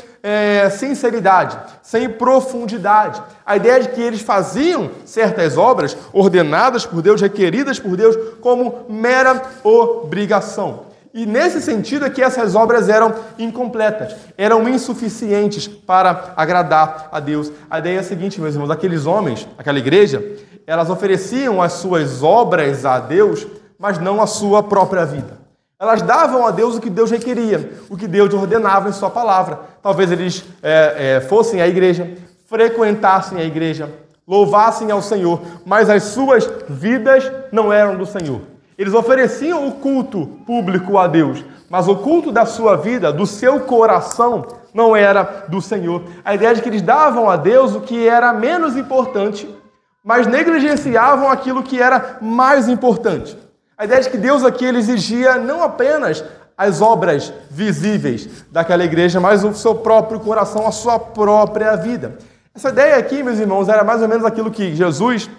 sinceridade, sem profundidade. A ideia de que eles faziam certas obras ordenadas por Deus, requeridas por Deus, como mera obrigação. E nesse sentido é que essas obras eram incompletas, eram insuficientes para agradar a Deus. A ideia é a seguinte, meus irmãos: aqueles homens, aquela igreja, elas ofereciam as suas obras a Deus, mas não a sua própria vida. Elas davam a Deus o que Deus requeria, o que Deus ordenava em sua palavra. Talvez eles fossem à igreja, frequentassem a igreja, louvassem ao Senhor, mas as suas vidas não eram do Senhor. Eles ofereciam o culto público a Deus, mas o culto da sua vida, do seu coração, não era do Senhor. A ideia é de que eles davam a Deus o que era menos importante, mas negligenciavam aquilo que era mais importante. A ideia de que Deus aqui ele exigia não apenas as obras visíveis daquela igreja, mas o seu próprio coração, a sua própria vida. Essa ideia aqui, meus irmãos, era mais ou menos aquilo que Jesus,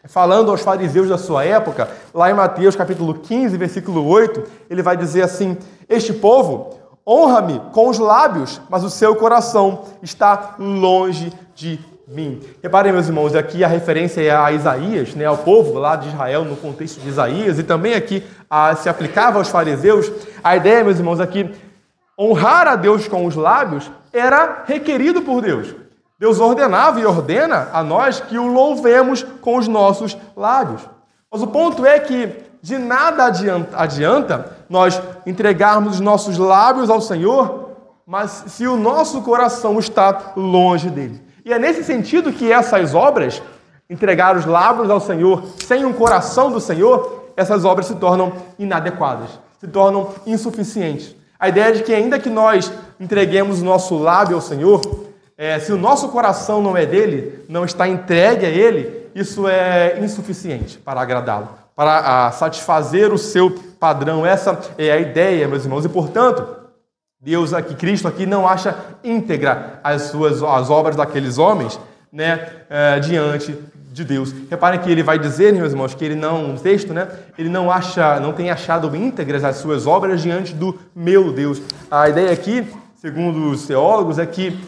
falando aos fariseus da sua época, lá em Mateus capítulo 15, versículo 8, ele vai dizer assim: este povo honra-me com os lábios, mas o seu coração está longe de mim. Reparem, meus irmãos, aqui a referência é a Isaías, né, ao povo lá de Israel, no contexto de Isaías, e também aqui se aplicava aos fariseus. A ideia, meus irmãos, aqui, honrar a Deus com os lábios era requerido por Deus. Deus ordenava e ordena a nós que o louvemos com os nossos lábios. Mas o ponto é que de nada adianta nós entregarmos os nossos lábios ao Senhor, mas se o nosso coração está longe dele. E é nesse sentido que essas obras, entregar os lábios ao Senhor sem um coração do Senhor, essas obras se tornam inadequadas, se tornam insuficientes. A ideia é de que ainda que nós entreguemos o nosso lábio ao Senhor, se o nosso coração não é dele, não está entregue a ele, isso é insuficiente para agradá-lo, para satisfazer o seu padrão. Essa é a ideia, meus irmãos, e portanto, Deus aqui, Cristo aqui, não acha íntegra as obras daqueles homens, né, diante de Deus. Reparem que ele vai dizer, meus irmãos, que ele não, no texto, né, ele não tem achado íntegras as suas obras diante do meu Deus. A ideia aqui, segundo os teólogos, é que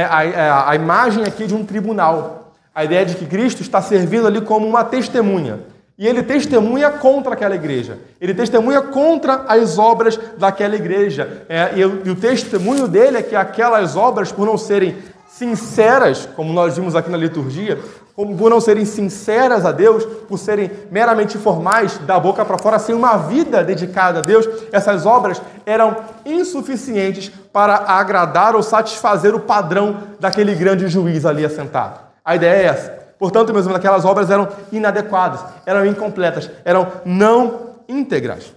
a imagem aqui de um tribunal. A ideia de que Cristo está servindo ali como uma testemunha. E ele testemunha contra aquela igreja. Ele testemunha contra as obras daquela igreja. E o testemunho dele é que aquelas obras, por não serem sinceras, como nós vimos aqui na liturgia, por não serem sinceras a Deus, por serem meramente formais, da boca para fora, sem uma vida dedicada a Deus, essas obras eram insuficientes para agradar ou satisfazer o padrão daquele grande juiz ali assentado. A ideia é essa. Portanto, meus irmãos, aquelas obras eram inadequadas, eram incompletas, eram não íntegras.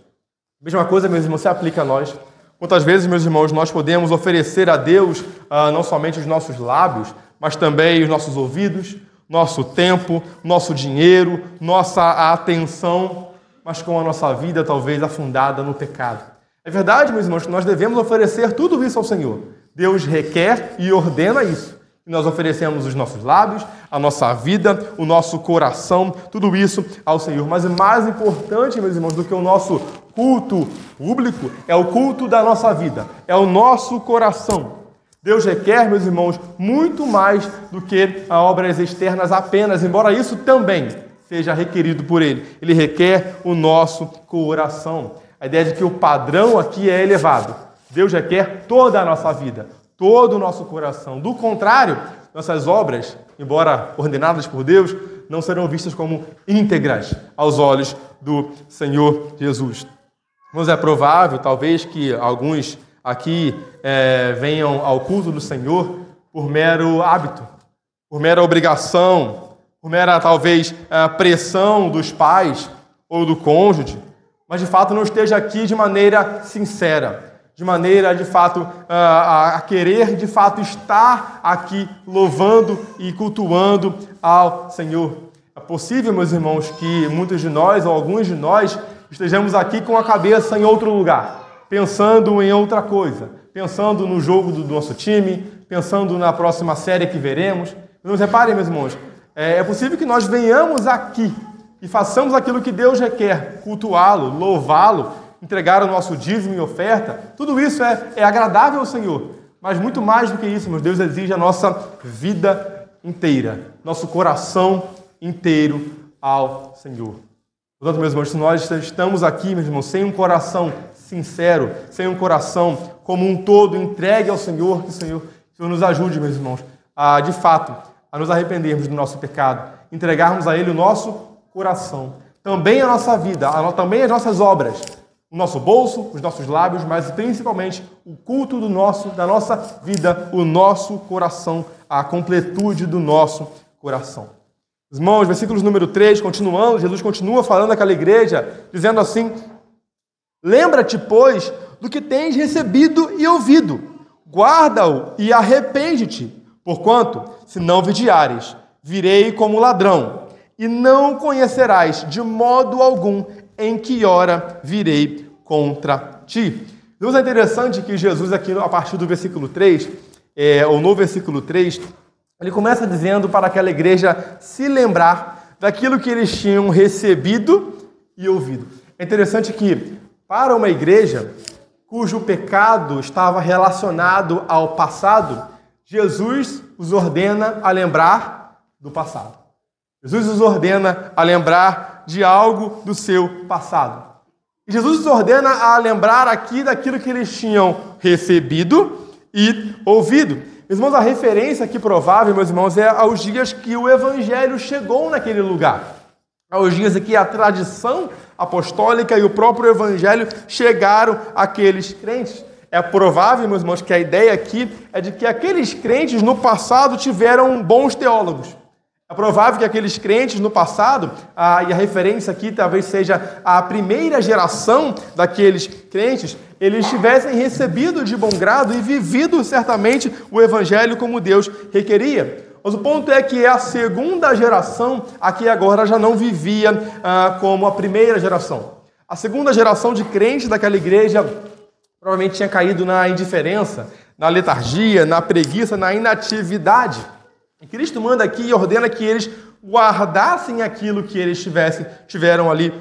A mesma coisa, meus irmãos, se aplica a nós. Quantas vezes, meus irmãos, nós podemos oferecer a Deus não somente os nossos lábios, mas também os nossos ouvidos, nosso tempo, nosso dinheiro, nossa atenção, mas com a nossa vida talvez afundada no pecado. É verdade, meus irmãos, que nós devemos oferecer tudo isso ao Senhor. Deus requer e ordena isso. E nós oferecemos os nossos lábios, a nossa vida, o nosso coração, tudo isso ao Senhor. Mas o mais importante, meus irmãos, do que o nosso culto público é o culto da nossa vida, é o nosso coração. Deus requer, meus irmãos, muito mais do que as obras externas apenas, embora isso também seja requerido por Ele. Ele requer o nosso coração. A ideia de que o padrão aqui é elevado. Deus requer toda a nossa vida, todo o nosso coração. Do contrário, nossas obras, embora ordenadas por Deus, não serão vistas como íntegras aos olhos do Senhor Jesus. Mas é provável, talvez, que alguns aqui venham ao culto do Senhor por mero hábito, por mera obrigação, por mera, talvez, pressão dos pais ou do cônjuge, mas, de fato, não esteja aqui de maneira sincera, de maneira, de fato, a querer, de fato, estar aqui louvando e cultuando ao Senhor. É possível, meus irmãos, que muitos de nós, ou alguns de nós, estejamos aqui com a cabeça em outro lugar, pensando em outra coisa, pensando no jogo do nosso time, pensando na próxima série que veremos. Mas reparem, meus irmãos, é possível que nós venhamos aqui e façamos aquilo que Deus requer, cultuá-lo, louvá-lo, entregar o nosso dízimo e oferta. Tudo isso é agradável ao Senhor, mas muito mais do que isso, meus Deus exige a nossa vida inteira, nosso coração inteiro ao Senhor. Portanto, meus irmãos, se nós estamos aqui, meus irmãos, sem um coração sincero, sem um coração como um todo entregue ao Senhor, que o Senhor nos ajude, meus irmãos, de fato, a nos arrependermos do nosso pecado, entregarmos a Ele o nosso coração, também a nossa vida, também as nossas obras, o nosso bolso, os nossos lábios, mas principalmente o culto da nossa vida, o nosso coração, a completude do nosso coração. Irmãos, versículos número 3, continuando, Jesus continua falando àquela igreja, dizendo assim: lembra-te, pois, do que tens recebido e ouvido, guarda-o e arrepende-te, porquanto, se não vigiares, virei como ladrão, e não conhecerás de modo algum em que hora virei contra ti. Deus, é interessante que Jesus aqui, a partir do versículo 3, ou no versículo 3, ele começa dizendo para aquela igreja se lembrar daquilo que eles tinham recebido e ouvido. É interessante que, para uma igreja cujo pecado estava relacionado ao passado, Jesus os ordena a lembrar do passado. Jesus os ordena a lembrar de algo do seu passado. E Jesus os ordena a lembrar aqui daquilo que eles tinham recebido e ouvido. Meus irmãos, a referência aqui provável, meus irmãos, é aos dias que o Evangelho chegou naquele lugar. Aos dias em que a tradição apostólica e o próprio Evangelho chegaram àqueles crentes. É provável, meus irmãos, que a ideia aqui é de que aqueles crentes no passado tiveram bons teólogos. É provável que aqueles crentes no passado, e a referência aqui talvez seja a primeira geração daqueles crentes, eles tivessem recebido de bom grado e vivido certamente o Evangelho como Deus requeria. Mas o ponto é que a segunda geração aqui agora já não vivia como a primeira geração. A segunda geração de crentes daquela igreja provavelmente tinha caído na indiferença, na letargia, na preguiça, na inatividade. E Cristo manda aqui e ordena que eles guardassem aquilo que eles tiveram ali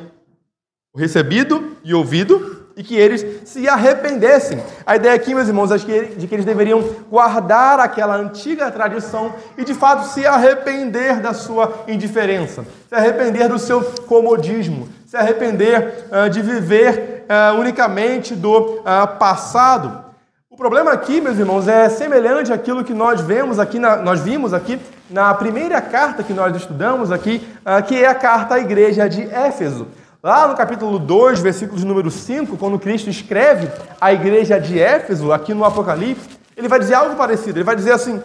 recebido e ouvido e que eles se arrependessem. A ideia aqui, meus irmãos, é de que eles deveriam guardar aquela antiga tradição e, de fato, se arrepender da sua indiferença, se arrepender do seu comodismo, se arrepender de viver unicamente do passado. O problema aqui, meus irmãos, é semelhante àquilo que nós vimos aqui na primeira carta que nós estudamos aqui, que é a carta à igreja de Éfeso. Lá no capítulo 2, versículos número 5, quando Cristo escreve à igreja de Éfeso, aqui no Apocalipse, ele vai dizer algo parecido. Ele vai dizer assim: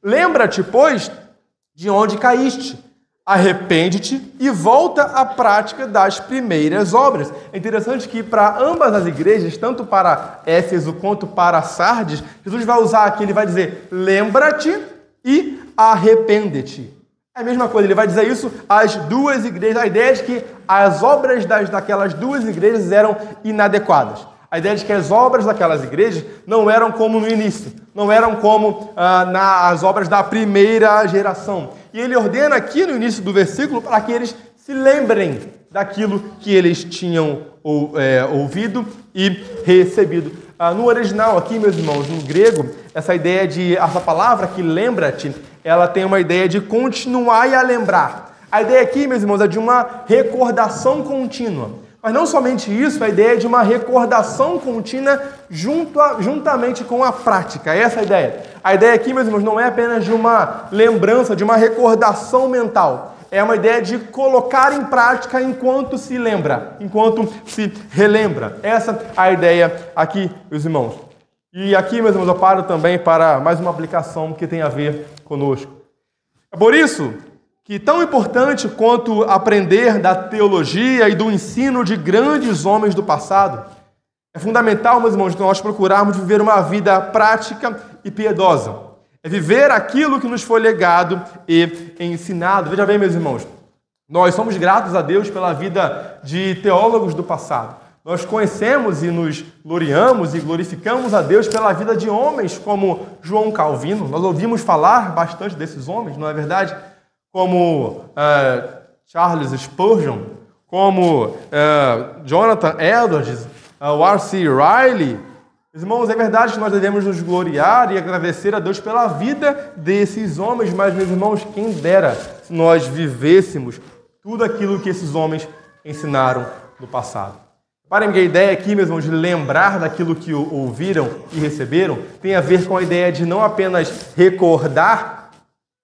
lembra-te, pois, de onde caíste, arrepende-te e volta à prática das primeiras obras. É interessante que para ambas as igrejas, tanto para Éfeso quanto para Sardes, Jesus vai usar aqui, ele vai dizer, lembra-te e arrepende-te. É a mesma coisa, ele vai dizer isso às duas igrejas. A ideia é de que as obras daquelas duas igrejas eram inadequadas. A ideia de que as obras daquelas igrejas não eram como no início, não eram como as obras da primeira geração. E ele ordena aqui no início do versículo para que eles se lembrem daquilo que eles tinham ouvido e recebido. No original aqui, meus irmãos, no grego, essa palavra que lembra-te, ela tem uma ideia de continuar e a lembrar. A ideia aqui, meus irmãos, é de uma recordação contínua. Mas não somente isso, a ideia é de uma recordação contínua juntamente com a prática. Essa é a ideia. A ideia aqui, meus irmãos, não é apenas de uma lembrança, de uma recordação mental. É uma ideia de colocar em prática enquanto se lembra, enquanto se relembra. Essa é a ideia aqui, meus irmãos. E aqui, meus irmãos, eu paro também para mais uma aplicação que tem a ver conosco. É por isso que tão importante quanto aprender da teologia e do ensino de grandes homens do passado, é fundamental, meus irmãos, que nós procurarmos viver uma vida prática e piedosa. É viver aquilo que nos foi legado e ensinado. Veja bem, meus irmãos, nós somos gratos a Deus pela vida de teólogos do passado. Nós conhecemos e nos gloriamos e glorificamos a Deus pela vida de homens como João Calvino. Nós ouvimos falar bastante desses homens, não é verdade? Como Charles Spurgeon, como Jonathan Edwards, R.C. Riley. Irmãos, é verdade que nós devemos nos gloriar e agradecer a Deus pela vida desses homens, mas, meus irmãos, quem dera se nós vivêssemos tudo aquilo que esses homens ensinaram no passado. Parem que a ideia aqui, meus irmãos, de lembrar daquilo que ouviram e receberam, tem a ver com a ideia de não apenas recordar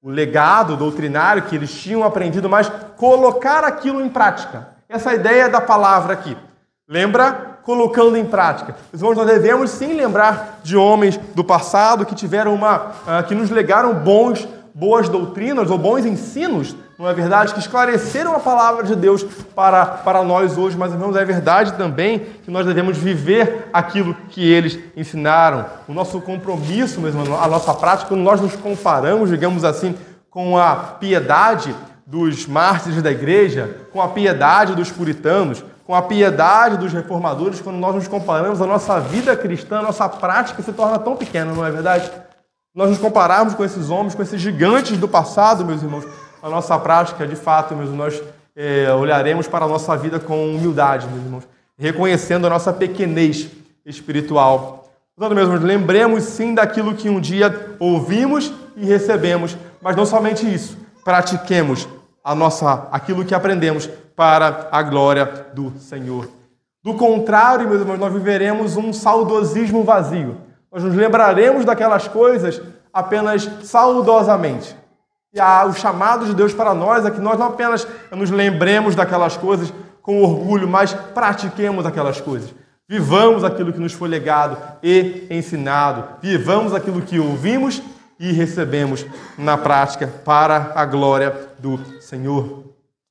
o legado doutrinário que eles tinham aprendido, mas colocar aquilo em prática. Essa é a ideia da palavra aqui. Lembra? Colocando em prática. Meus irmãos, nós devemos sim lembrar de homens do passado que tiveram que nos legaram boas doutrinas ou bons ensinos, não é verdade? Que esclareceram a palavra de Deus para nós hoje, mas, irmãos, é verdade também que nós devemos viver aquilo que eles ensinaram. O nosso compromisso, meus irmãos, a nossa prática, quando nós nos comparamos, digamos assim, com a piedade dos mártires da igreja, com a piedade dos puritanos, com a piedade dos reformadores, quando nós nos comparamos, a nossa vida cristã, a nossa prática se torna tão pequena, não é verdade? Nós nos compararmos com esses homens, com esses gigantes do passado, meus irmãos, a nossa prática, de fato, meus irmãos, nós olharemos para a nossa vida com humildade, meus irmãos, reconhecendo a nossa pequenez espiritual. Portanto, meus irmãos, lembremos sim daquilo que um dia ouvimos e recebemos, mas não somente isso, pratiquemos aquilo que aprendemos para a glória do Senhor. Do contrário, meus irmãos, nós viveremos um saudosismo vazio. Nós nos lembraremos daquelas coisas apenas saudosamente. E o chamado de Deus para nós é que nós não apenas nos lembremos daquelas coisas com orgulho, mas pratiquemos aquelas coisas. Vivamos aquilo que nos foi legado e ensinado. Vivamos aquilo que ouvimos e recebemos na prática para a glória do Senhor.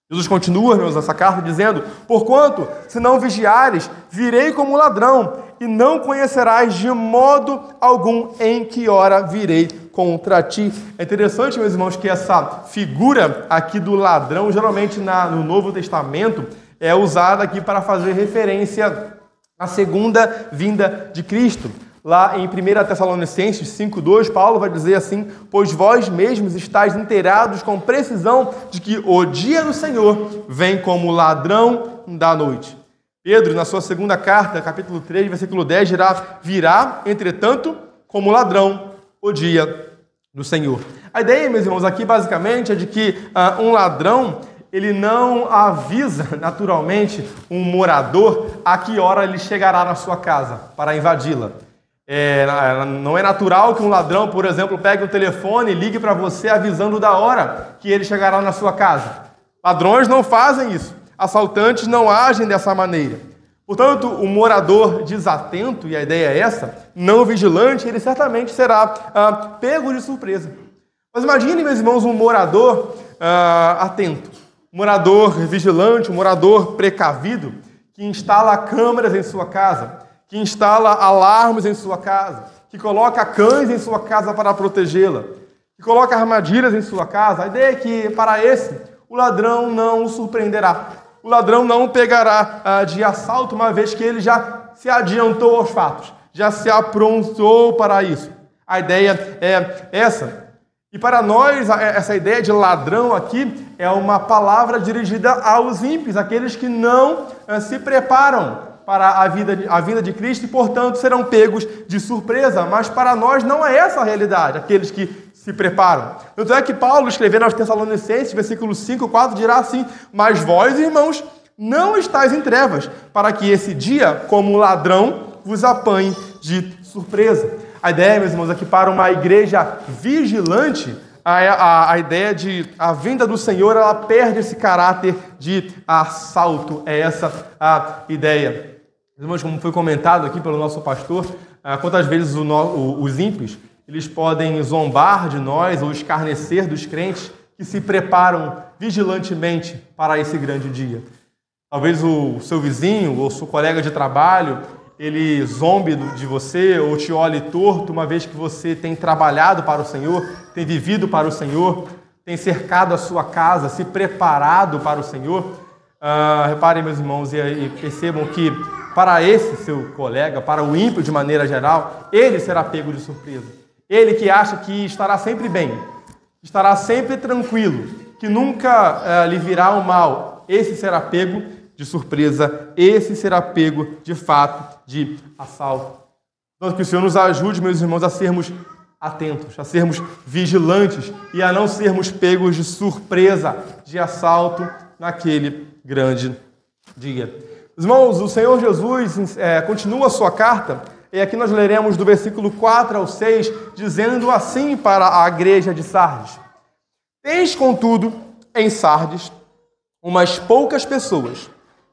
Jesus continua, meus, essa carta dizendo: porquanto, se não vigiares, virei como ladrão, e não conhecerás de modo algum em que hora virei contra ti. É interessante, meus irmãos, que essa figura aqui do ladrão, geralmente no Novo Testamento, é usada aqui para fazer referência à segunda vinda de Cristo. Lá em 1 Tessalonicenses 5,2, Paulo vai dizer assim: pois vós mesmos estáis inteirados com precisão de que o dia do Senhor vem como ladrão da noite. Pedro, na sua segunda carta, capítulo 3, versículo 10, virá, entretanto, como ladrão o dia do Senhor. A ideia, meus irmãos, aqui basicamente é de que um ladrão, ele não avisa naturalmente um morador a que hora ele chegará na sua casa para invadi-la. Não é natural que um ladrão, por exemplo, pegue o telefone e ligue para você avisando da hora que ele chegará na sua casa. Ladrões não fazem isso. Assaltantes não agem dessa maneira. Portanto, o morador desatento, e a ideia é essa, não vigilante, ele certamente será pego de surpresa. Mas imagine, meus irmãos, um morador atento, um morador vigilante, um morador precavido, que instala câmeras em sua casa, que instala alarmes em sua casa, que coloca cães em sua casa para protegê-la, que coloca armadilhas em sua casa. A ideia é que, para esse, o ladrão não o surpreenderá. O ladrão não o pegará de assalto, uma vez que ele já se adiantou aos fatos, já se aprontou para isso. A ideia é essa. E para nós, essa ideia de ladrão aqui é uma palavra dirigida aos ímpios, aqueles que não se preparam para a vinda de Cristo e, portanto, serão pegos de surpresa. Mas para nós não é essa a realidade, aqueles que se preparam. Tanto é que Paulo, escrevendo aos Tessalonicenses, versículo 5, 4, dirá assim: mas vós, irmãos, não estáis em trevas, para que esse dia, como ladrão, vos apanhe de surpresa. A ideia, meus irmãos, aqui para uma igreja vigilante, a ideia de a vinda do Senhor, ela perde esse caráter de assalto. É essa a ideia. Meus irmãos, como foi comentado aqui pelo nosso pastor, quantas vezes os ímpios eles podem zombar de nós ou escarnecer dos crentes que se preparam vigilantemente para esse grande dia. Talvez o seu vizinho ou seu colega de trabalho, ele zombe de você ou te olhe torto, uma vez que você tem trabalhado para o Senhor, tem vivido para o Senhor, tem cercado a sua casa, se preparado para o Senhor. Reparem, meus irmãos, e percebam que para esse seu colega, para o ímpio de maneira geral, ele será pego de surpresa. Ele que acha que estará sempre bem, estará sempre tranquilo, que nunca lhe virá o mal, esse será pego de surpresa, esse será pego de fato de assalto. Então, que o Senhor nos ajude, meus irmãos, a sermos atentos, a sermos vigilantes e a não sermos pegos de surpresa, de assalto naquele grande dia. Irmãos, o Senhor Jesus continua a sua carta. E aqui nós leremos do versículo 4 ao 6, dizendo assim para a igreja de Sardes: tens, contudo, em Sardes, umas poucas pessoas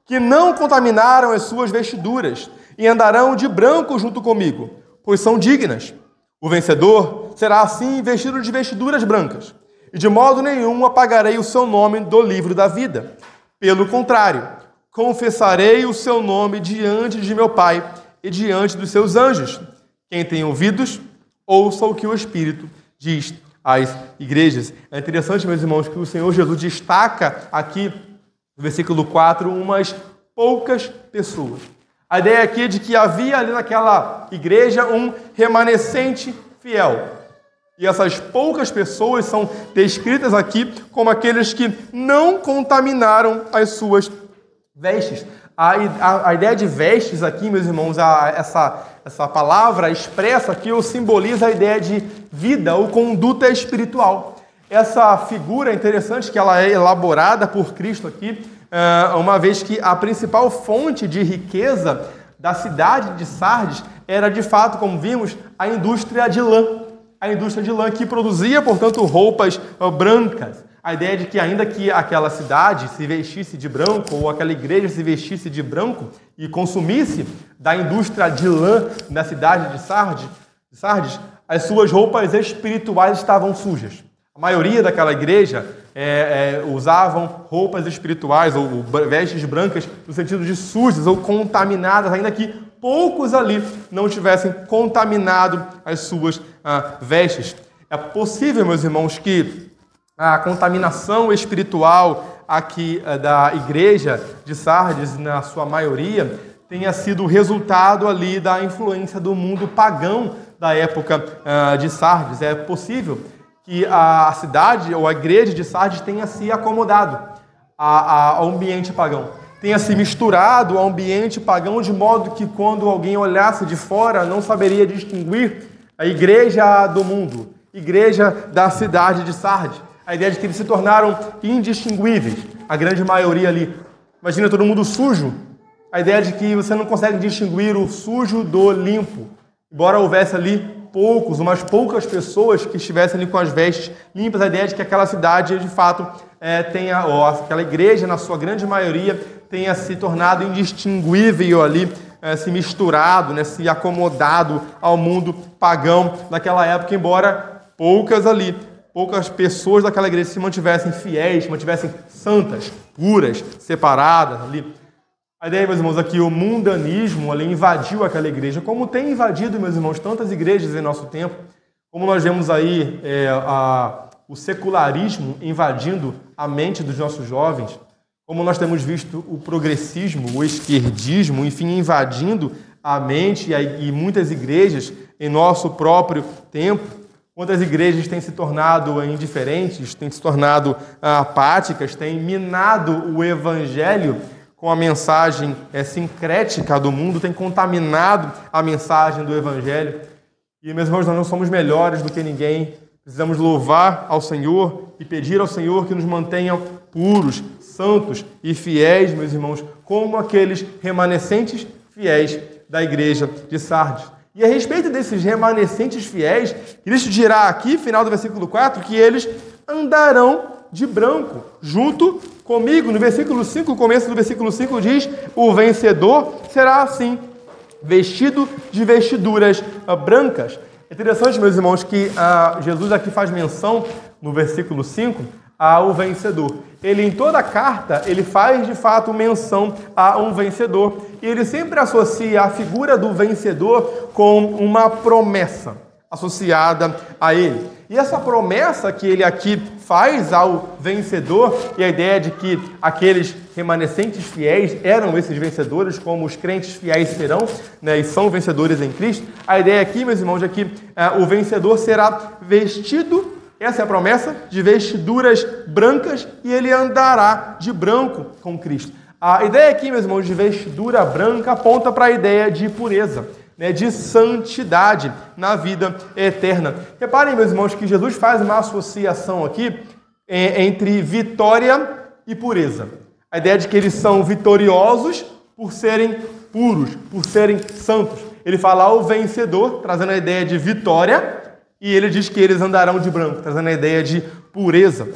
que não contaminaram as suas vestiduras e andarão de branco junto comigo, pois são dignas. O vencedor será assim vestido de vestiduras brancas, e de modo nenhum apagarei o seu nome do livro da vida. Pelo contrário, confessarei o seu nome diante de meu Pai e diante dos seus anjos. Quem tem ouvidos, ouça o que o Espírito diz às igrejas. É interessante, meus irmãos, que o Senhor Jesus destaca aqui, no versículo 4, umas poucas pessoas. A ideia aqui é de que havia ali naquela igreja um remanescente fiel. E essas poucas pessoas são descritas aqui como aqueles que não contaminaram as suas vestes. A ideia de vestes aqui, meus irmãos, essa palavra expressa aqui ou simboliza a ideia de vida ou conduta espiritual. Essa figura é interessante que ela é elaborada por Cristo aqui, uma vez que a principal fonte de riqueza da cidade de Sardes era, de fato, como vimos, a indústria de lã. A indústria de lã que produzia, portanto, roupas brancas. A ideia de que ainda que aquela cidade se vestisse de branco ou aquela igreja se vestisse de branco e consumisse da indústria de lã na cidade de Sardes, as suas roupas espirituais estavam sujas. A maioria daquela igreja usavam roupas espirituais ou vestes brancas no sentido de sujas ou contaminadas, ainda que poucos ali não tivessem contaminado as suas vestes. É possível, meus irmãos, que a contaminação espiritual aqui da igreja de Sardes, na sua maioria, tenha sido resultado ali da influência do mundo pagão da época de Sardes. É possível que a cidade ou a igreja de Sardes tenha se acomodado ao ambiente pagão, tenha se misturado ao ambiente pagão, de modo que quando alguém olhasse de fora não saberia distinguir a igreja do mundo, igreja da cidade de Sardes. A ideia de que eles se tornaram indistinguíveis, a grande maioria ali. Imagina todo mundo sujo. A ideia de que você não consegue distinguir o sujo do limpo. Embora houvesse ali umas poucas pessoas que estivessem ali com as vestes limpas, a ideia de que aquela cidade, de fato, aquela igreja, na sua grande maioria, tenha se tornado indistinguível ali, se misturado, se acomodado ao mundo pagão daquela época, embora poucas pessoas daquela igreja se mantivessem fiéis, se mantivessem santas, puras, separadas ali. A ideia, meus irmãos, aqui o mundanismo ali invadiu aquela igreja, como tem invadido, meus irmãos, tantas igrejas em nosso tempo, Como nós vemos aí o secularismo invadindo a mente dos nossos jovens, como nós temos visto o progressismo, o esquerdismo, enfim, invadindo a mente e muitas igrejas em nosso próprio tempo, quantas igrejas têm se tornado indiferentes, têm se tornado apáticas, têm minado o evangelho com a mensagem sincrética do mundo, têm contaminado a mensagem do evangelho. E, meus irmãos, nós não somos melhores do que ninguém. Precisamos louvar ao Senhor e pedir ao Senhor que nos mantenha puros, santos e fiéis, meus irmãos, como aqueles remanescentes fiéis da igreja de Sardes. E a respeito desses remanescentes fiéis, Cristo dirá aqui, final do versículo 4, que eles andarão de branco, junto comigo. No versículo 5, o começo do versículo 5 diz: o vencedor será assim, vestido de vestiduras brancas. É interessante, meus irmãos, que Jesus aqui faz menção, no versículo 5, ao vencedor. Ele, em toda a carta, ele faz, de fato, menção a um vencedor. E ele sempre associa a figura do vencedor com uma promessa associada a ele. E essa promessa que ele aqui faz ao vencedor, e a ideia de que aqueles remanescentes fiéis eram esses vencedores, como os crentes fiéis serão, né, e são vencedores em Cristo. A ideia aqui, meus irmãos, é que o vencedor será vestido, essa é a promessa, de vestiduras brancas, e ele andará de branco com Cristo. A ideia aqui, meus irmãos, de vestidura branca aponta para a ideia de pureza, de santidade na vida eterna. Reparem, meus irmãos, que Jesus faz uma associação aqui entre vitória e pureza. A ideia de que eles são vitoriosos por serem puros, por serem santos. Ele fala ao vencedor, trazendo a ideia de vitória, e ele diz que eles andarão de branco, trazendo a ideia de pureza.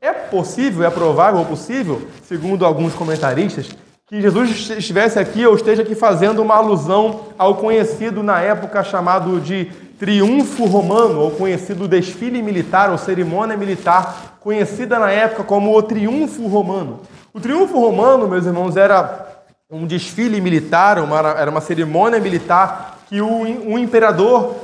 É possível, é provável ou possível, segundo alguns comentaristas, que Jesus estivesse aqui ou esteja aqui fazendo uma alusão ao conhecido na época chamado de triunfo romano, ou conhecido desfile militar ou cerimônia militar, conhecida na época como o triunfo romano. O triunfo romano, meus irmãos, era um desfile militar, era uma cerimônia militar que o imperador,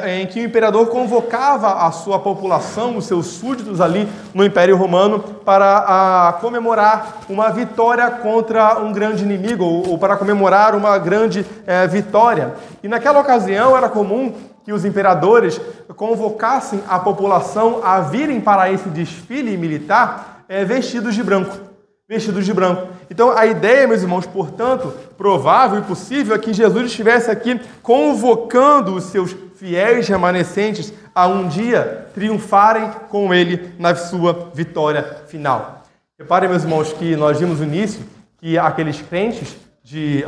em que o imperador convocava a sua população, os seus súditos ali no Império Romano, para comemorar uma vitória contra um grande inimigo, ou para comemorar uma grande vitória. E naquela ocasião era comum que os imperadores convocassem a população a virem para esse desfile militar vestidos de branco. Vestidos de branco. Então, a ideia, meus irmãos, portanto, provável e possível é que Jesus estivesse aqui convocando os seus fiéis remanescentes a um dia triunfarem com ele na sua vitória final. Reparem, meus irmãos, que nós vimos no início que aqueles crentes,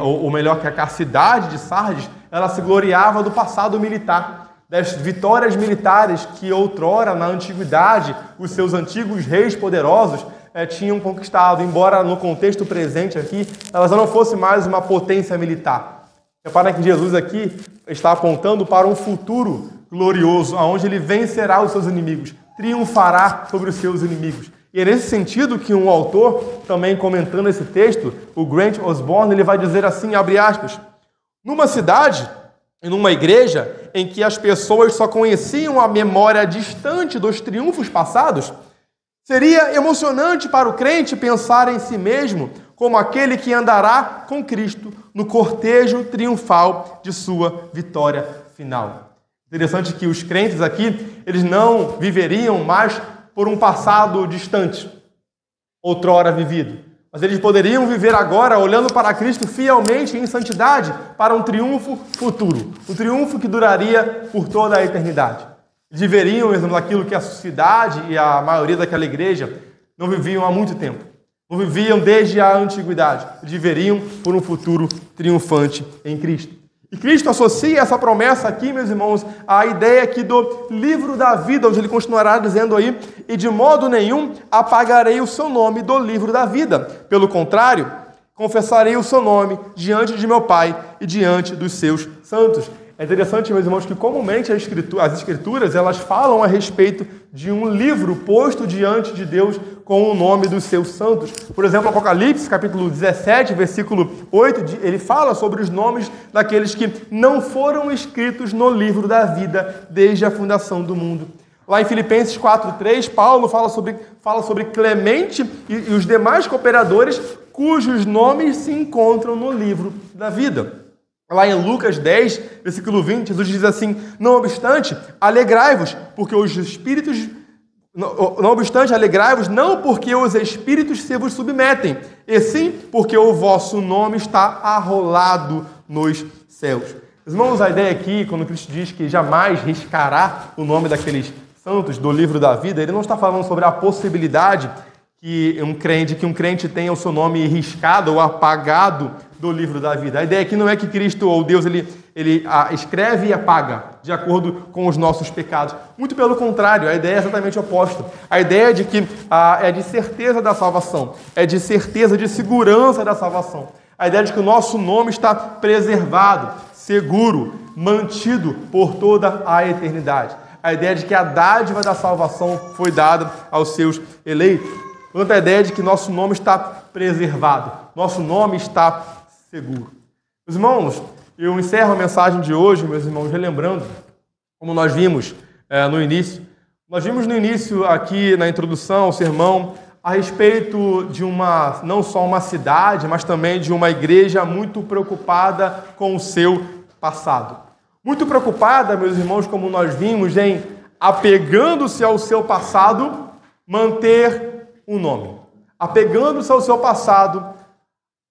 ou melhor, que a cidade de Sardes, ela se gloriava do passado militar, das vitórias militares que outrora, na antiguidade, os seus antigos reis poderosos tinham conquistado, embora no contexto presente aqui, elas não fossem mais uma potência militar. Reparem que Jesus aqui está apontando para um futuro glorioso, onde ele vencerá os seus inimigos, triunfará sobre os seus inimigos. E é nesse sentido que um autor, também comentando esse texto, o Grant Osborne, ele vai dizer assim, abre aspas, numa cidade e numa igreja em que as pessoas só conheciam a memória distante dos triunfos passados, seria emocionante para o crente pensar em si mesmo como aquele que andará com Cristo no cortejo triunfal de sua vitória final. Interessante que os crentes aqui, eles não viveriam mais por um passado distante, outrora vivido, mas eles poderiam viver agora olhando para Cristo fielmente em santidade para um triunfo futuro, um triunfo que duraria por toda a eternidade. Viveriam, mesmo, aquilo que a sociedade e a maioria daquela igreja não viviam há muito tempo. Não viviam desde a antiguidade. Viveriam por um futuro triunfante em Cristo. E Cristo associa essa promessa aqui, meus irmãos, à ideia aqui do livro da vida, onde ele continuará dizendo aí, e de modo nenhum apagarei o seu nome do livro da vida. Pelo contrário, confessarei o seu nome diante de meu Pai e diante dos seus santos. É interessante, meus irmãos, que comumente as escrituras elas falam a respeito de um livro posto diante de Deus com o nome dos seus santos. Por exemplo, Apocalipse, capítulo 17, versículo 8, ele fala sobre os nomes daqueles que não foram escritos no livro da vida desde a fundação do mundo. Lá em Filipenses 4:3, Paulo fala sobre Clemente e os demais cooperadores cujos nomes se encontram no livro da vida. Lá em Lucas 10, versículo 20, Jesus diz assim: não obstante, alegrai-vos, porque os espíritos... Não obstante, alegrai-vos, não porque os espíritos se vos submetem, e sim porque o vosso nome está arrolado nos céus. Irmãos, a ideia aqui, quando Cristo diz que jamais riscará o nome daqueles santos do livro da vida, ele não está falando sobre a possibilidade que um crente tenha o seu nome riscado ou apagado do livro da vida. A ideia aqui não é que Cristo ou Deus ele escreve e apaga de acordo com os nossos pecados. Muito pelo contrário, a ideia é exatamente oposta. A ideia é de que é de certeza da salvação, é de certeza, de segurança da salvação. A ideia de que o nosso nome está preservado, seguro, mantido por toda a eternidade. A ideia de que a dádiva da salvação foi dada aos seus eleitos. Quanto à ideia de que nosso nome está preservado, nosso nome está seguro. Meus irmãos, eu encerro a mensagem de hoje, meus irmãos, relembrando, como nós vimos no início. Nós vimos no início, aqui na introdução ao sermão, a respeito de não só uma cidade, mas também de uma igreja muito preocupada com o seu passado. Muito preocupada, meus irmãos, como nós vimos, em, apegando-se ao seu passado, manter um nome. Apegando-se ao seu passado,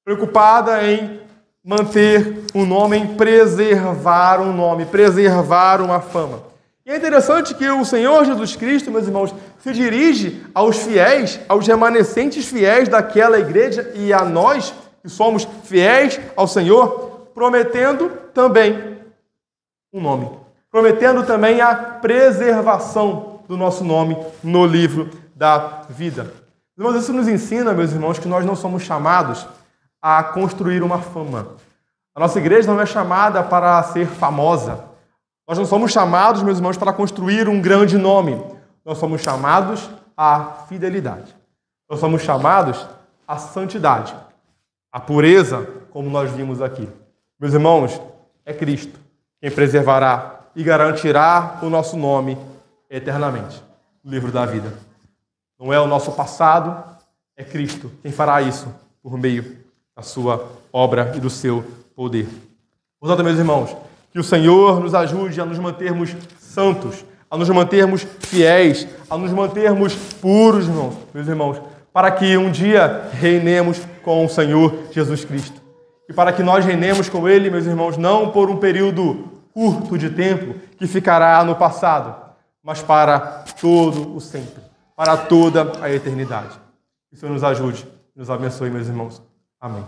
preocupada em manter um nome, em preservar um nome, preservar uma fama. E é interessante que o Senhor Jesus Cristo, meus irmãos, se dirige aos fiéis, aos remanescentes fiéis daquela igreja e a nós, que somos fiéis ao Senhor, prometendo também um nome. Prometendo também a preservação do nosso nome no livro da vida. Irmãos, isso nos ensina, meus irmãos, que nós não somos chamados a construir uma fama. A nossa igreja não é chamada para ser famosa. Nós não somos chamados, meus irmãos, para construir um grande nome. Nós somos chamados à fidelidade. Nós somos chamados à santidade, à pureza, como nós vimos aqui. Meus irmãos, é Cristo quem preservará e garantirá o nosso nome eternamente no livro da vida. Não é o nosso passado, é Cristo quem fará isso por meio da sua obra e do seu poder. Portanto, meus irmãos, que o Senhor nos ajude a nos mantermos santos, a nos mantermos fiéis, a nos mantermos puros, meus irmãos, para que um dia reinemos com o Senhor Jesus Cristo. E para que nós reinemos com Ele, meus irmãos, não por um período curto de tempo que ficará no passado, mas para todo o sempre, para toda a eternidade. Que o Senhor nos ajude, nos abençoe, meus irmãos. Amém.